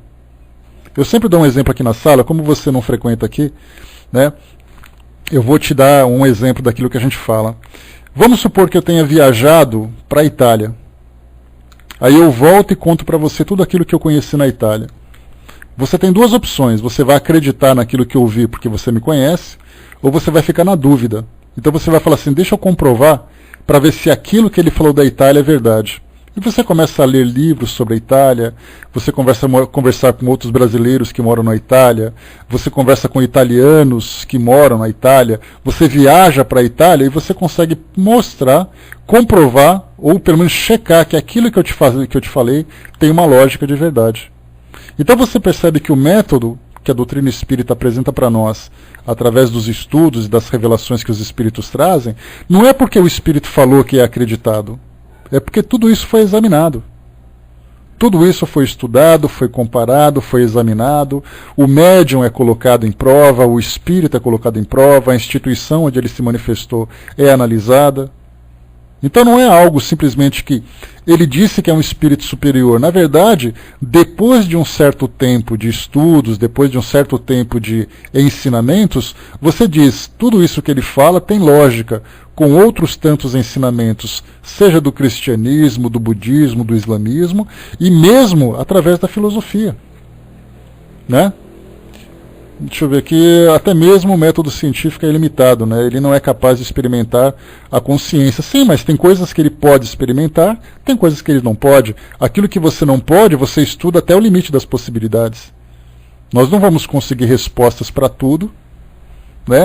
Eu sempre dou um exemplo aqui na sala, como você não frequenta aqui, né? Eu vou te dar um exemplo daquilo que a gente fala. Vamos supor que eu tenha viajado para a Itália. Aí eu volto e conto para você tudo aquilo que eu conheci na Itália. Você tem duas opções. Você vai acreditar naquilo que eu vi porque você me conhece, ou você vai ficar na dúvida. Então você vai falar assim, deixa eu comprovar para ver se aquilo que ele falou da Itália é verdade. E você começa a ler livros sobre a Itália, você conversar com outros brasileiros que moram na Itália, você conversa com italianos que moram na Itália, você viaja para a Itália e você consegue mostrar, comprovar, ou pelo menos checar que aquilo que eu te falei tem uma lógica de verdade. Então você percebe que o método que a doutrina espírita apresenta para nós, através dos estudos e das revelações que os espíritos trazem, não é porque o espírito falou que é acreditado. É porque tudo isso foi examinado. Tudo isso foi estudado, foi comparado, foi examinado. O médium é colocado em prova, o espírito é colocado em prova, a instituição onde ele se manifestou é analisada. Então não é algo simplesmente que ele disse que é um espírito superior. Na verdade, depois de um certo tempo de estudos, depois de um certo tempo de ensinamentos, você diz, tudo isso que ele fala tem lógica com outros tantos ensinamentos, seja do cristianismo, do budismo, do islamismo, e mesmo através da filosofia. Né? Deixa eu ver aqui, até mesmo o método científico é limitado, né? Ele não é capaz de experimentar a consciência. Sim, mas tem coisas que ele pode experimentar, tem coisas que ele não pode. Aquilo que você não pode, você estuda até o limite das possibilidades. Nós não vamos conseguir respostas para tudo, né?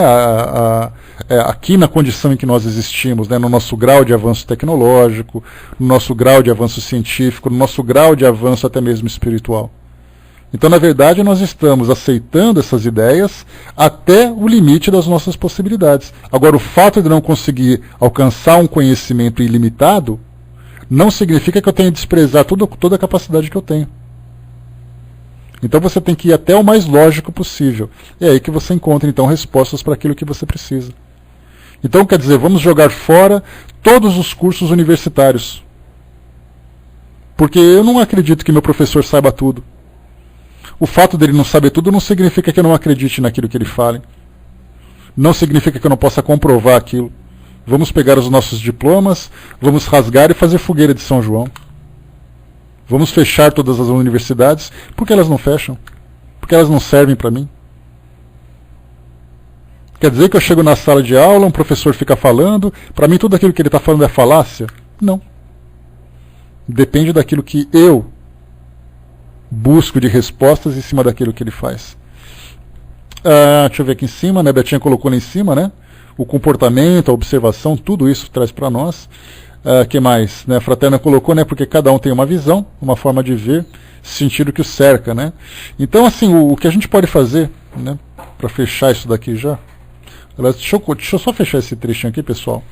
Aqui na condição em que nós existimos, né? No nosso grau de avanço tecnológico, no nosso grau de avanço científico, no nosso grau de avanço até mesmo espiritual. Então, na verdade, nós estamos aceitando essas ideias até o limite das nossas possibilidades. Agora, o fato de não conseguir alcançar um conhecimento ilimitado não significa que eu tenha que desprezar toda a capacidade que eu tenho. Então, você tem que ir até o mais lógico possível. É aí que você encontra, então, respostas para aquilo que você precisa. Então, quer dizer, vamos jogar fora todos os cursos universitários. Porque eu não acredito que meu professor saiba tudo. O fato dele não saber tudo não significa que eu não acredite naquilo que ele fala. Não significa que eu não possa comprovar aquilo. Vamos pegar os nossos diplomas, vamos rasgar e fazer fogueira de São João. Vamos fechar todas as universidades. Por que elas não fecham? Porque elas não servem para mim. Quer dizer que eu chego na sala de aula, um professor fica falando, para mim tudo aquilo que ele está falando é falácia? Não. Depende daquilo que eu busco de respostas em cima daquilo que ele faz. Deixa eu ver aqui em cima, né? Betinha colocou lá em cima, né? O comportamento, a observação, tudo isso traz para nós. Que mais? Né? A Fraterna colocou, né? Porque cada um tem uma visão, uma forma de ver, sentido que o cerca, né? Então, assim, o que a gente pode fazer, né? Para fechar isso daqui já. Deixa eu só fechar esse trechinho aqui, pessoal,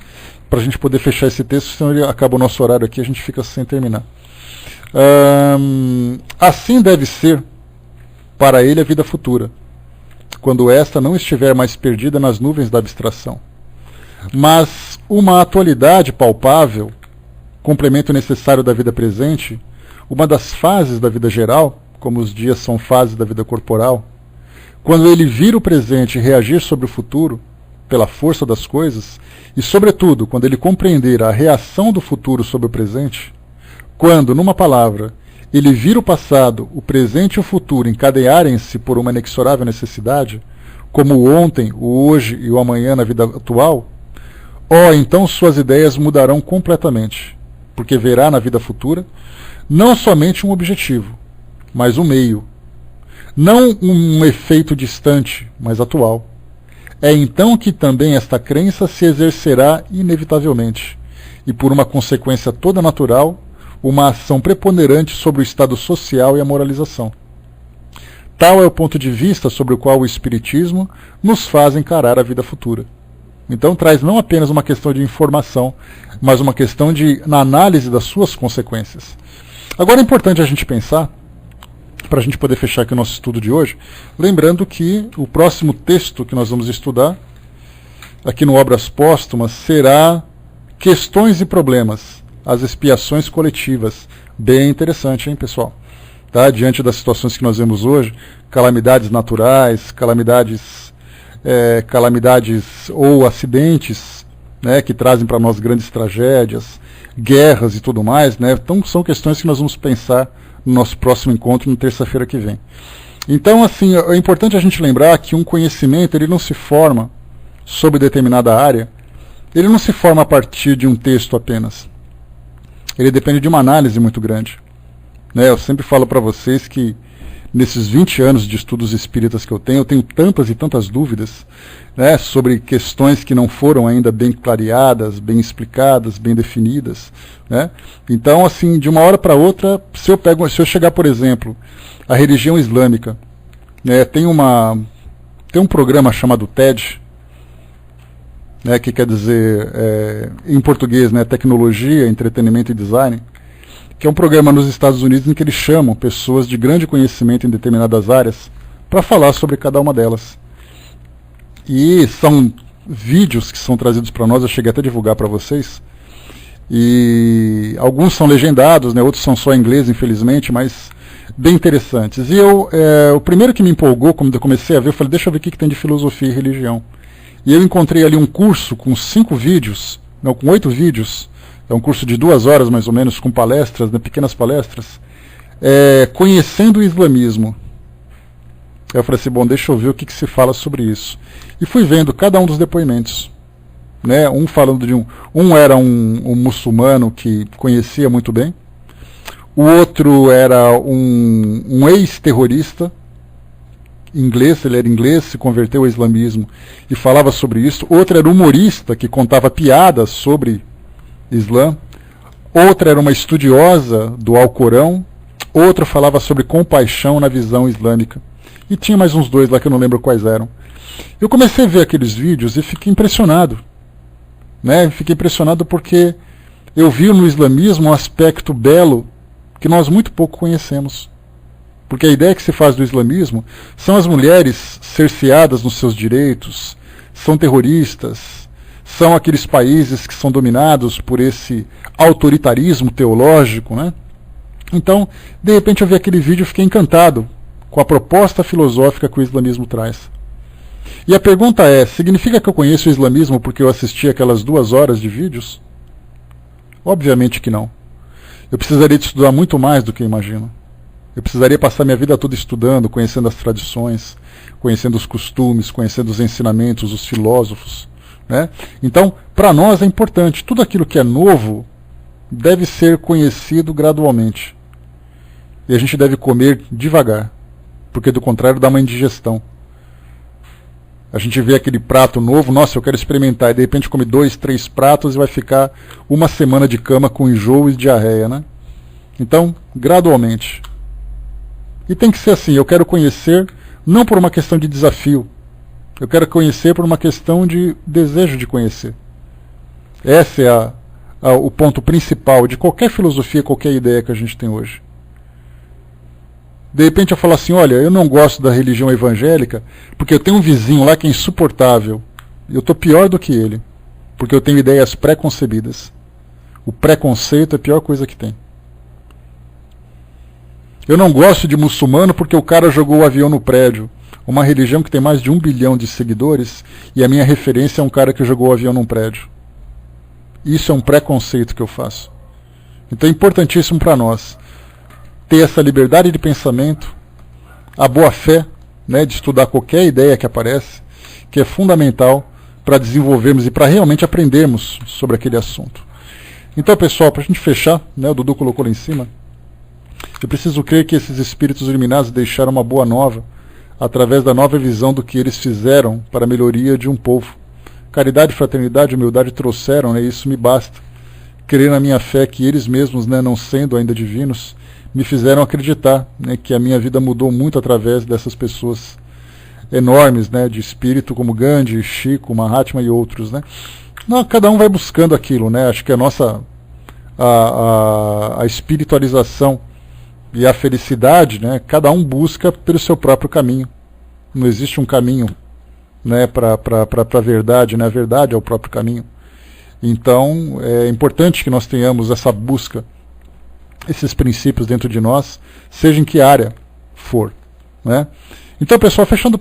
para a gente poder fechar esse texto, senão ele acaba o nosso horário aqui, a gente fica sem terminar. Assim deve ser para ele a vida futura, quando esta não estiver mais perdida nas nuvens da abstração. Mas uma atualidade palpável, complemento necessário da vida presente, uma das fases da vida geral, como os dias são fases da vida corporal, quando ele vir o presente e reagir sobre o futuro, pela força das coisas, e sobretudo quando ele compreender a reação do futuro sobre o presente, quando, numa palavra, ele vir o passado, o presente e o futuro encadearem-se por uma inexorável necessidade, como o ontem, o hoje e o amanhã na vida atual, então suas ideias mudarão completamente, porque verá na vida futura não somente um objetivo, mas um meio, não um efeito distante, mas atual. É então que também esta crença se exercerá inevitavelmente, e por uma consequência toda natural, uma ação preponderante sobre o estado social e a moralização. Tal é o ponto de vista sobre o qual o Espiritismo nos faz encarar a vida futura. Então traz não apenas uma questão de informação, mas uma questão na análise das suas consequências. Agora é importante a gente pensar, para a gente poder fechar aqui o nosso estudo de hoje, lembrando que o próximo texto que nós vamos estudar, aqui no Obras Póstumas, será Questões e Problemas, as expiações coletivas. Bem interessante, hein, pessoal? Tá? Diante das situações que nós vemos hoje, calamidades naturais, calamidades ou acidentes, né, que trazem para nós grandes tragédias, guerras e tudo mais, né? Então são questões que nós vamos pensar no nosso próximo encontro, na terça-feira que vem. Então, assim, é importante a gente lembrar que um conhecimento, ele não se forma sobre determinada área, ele não se forma a partir de um texto apenas. Ele depende de uma análise muito grande. Né? Eu sempre falo para vocês que nesses 20 anos de estudos espíritas que eu tenho tantas e tantas dúvidas, né, sobre questões que não foram ainda bem clareadas, bem explicadas, bem definidas. Né? Então, assim, de uma hora para outra, se eu chegar, por exemplo, à religião islâmica, né, tem um programa chamado TED, né, que quer dizer, em português, né, Tecnologia, Entretenimento e Design, que é um programa nos Estados Unidos em que eles chamam pessoas de grande conhecimento em determinadas áreas para falar sobre cada uma delas. E são vídeos que são trazidos para nós, eu cheguei até a divulgar para vocês, e alguns são legendados, né, outros são só em inglês, infelizmente, mas bem interessantes. E o primeiro que me empolgou, quando eu comecei a ver, eu falei, deixa eu ver o que tem de filosofia e religião. E eu encontrei ali um curso com 5 vídeos, não, com 8 vídeos, é um curso de 2 horas mais ou menos, com palestras, né, pequenas palestras, conhecendo o islamismo. Eu falei assim, bom, deixa eu ver o que se fala sobre isso. E fui vendo cada um dos depoimentos. Né, um falando de um era um muçulmano que conhecia muito bem, o outro era um ex-terrorista, inglês, ele era inglês, se converteu ao islamismo e falava sobre isso. Outro era humorista que contava piadas sobre Islã. Outra era uma estudiosa do Alcorão. Outro falava sobre compaixão na visão islâmica. E tinha mais uns 2 lá que eu não lembro quais eram. Eu comecei a ver aqueles vídeos e fiquei impressionado. Né? Fiquei impressionado porque eu vi no islamismo um aspecto belo que nós muito pouco conhecemos. Porque a ideia que se faz do islamismo são as mulheres cerceadas nos seus direitos, são terroristas, são aqueles países que são dominados por esse autoritarismo teológico. Né? Então, de repente eu vi aquele vídeo e fiquei encantado com a proposta filosófica que o islamismo traz. E a pergunta é, significa que eu conheço o islamismo porque eu assisti aquelas 2 horas de vídeos? Obviamente que não. Eu precisaria de estudar muito mais do que eu imagino. Eu precisaria passar minha vida toda estudando, conhecendo as tradições, conhecendo os costumes, conhecendo os ensinamentos, os filósofos. Né? Então, para nós é importante, tudo aquilo que é novo deve ser conhecido gradualmente. E a gente deve comer devagar, porque do contrário dá uma indigestão. A gente vê aquele prato novo, nossa, eu quero experimentar, e de repente come 2, 3 pratos e vai ficar uma semana de cama com enjoo e diarreia. Né? Então, gradualmente. E tem que ser assim, eu quero conhecer não por uma questão de desafio, eu quero conhecer por uma questão de desejo de conhecer. Esse é o ponto principal de qualquer filosofia, qualquer ideia que a gente tem hoje. De repente eu falo assim, olha, eu não gosto da religião evangélica porque eu tenho um vizinho lá que é insuportável. Eu estou pior do que ele, porque eu tenho ideias pré-concebidas. O preconceito é a pior coisa que tem. Eu não gosto de muçulmano porque o cara jogou o avião no prédio. Uma religião que tem mais de 1 bilhão de seguidores e a minha referência é um cara que jogou o avião num prédio. Isso é um preconceito que eu faço. Então é importantíssimo para nós ter essa liberdade de pensamento, a boa fé, né, de estudar qualquer ideia que aparece, que é fundamental para desenvolvermos e para realmente aprendermos sobre aquele assunto. Então, pessoal, para a gente fechar, né, o Dudu colocou lá em cima, eu preciso crer que esses espíritos iluminados deixaram uma boa nova através da nova visão do que eles fizeram para a melhoria de um povo. Caridade, fraternidade e humildade trouxeram, né, isso me basta. Crer na minha fé que eles mesmos, né, não sendo ainda divinos, me fizeram acreditar, né, que a minha vida mudou muito através dessas pessoas enormes, né, de espírito como Gandhi, Chico, Mahatma e outros, né? Não, cada um vai buscando aquilo, né? Acho que a nossa a espiritualização e a felicidade, né, cada um busca pelo seu próprio caminho. Não existe um caminho, né, para a verdade, né? A verdade é o próprio caminho. Então é importante que nós tenhamos essa busca, esses princípios dentro de nós, seja em que área for, né? Então, pessoal, fechando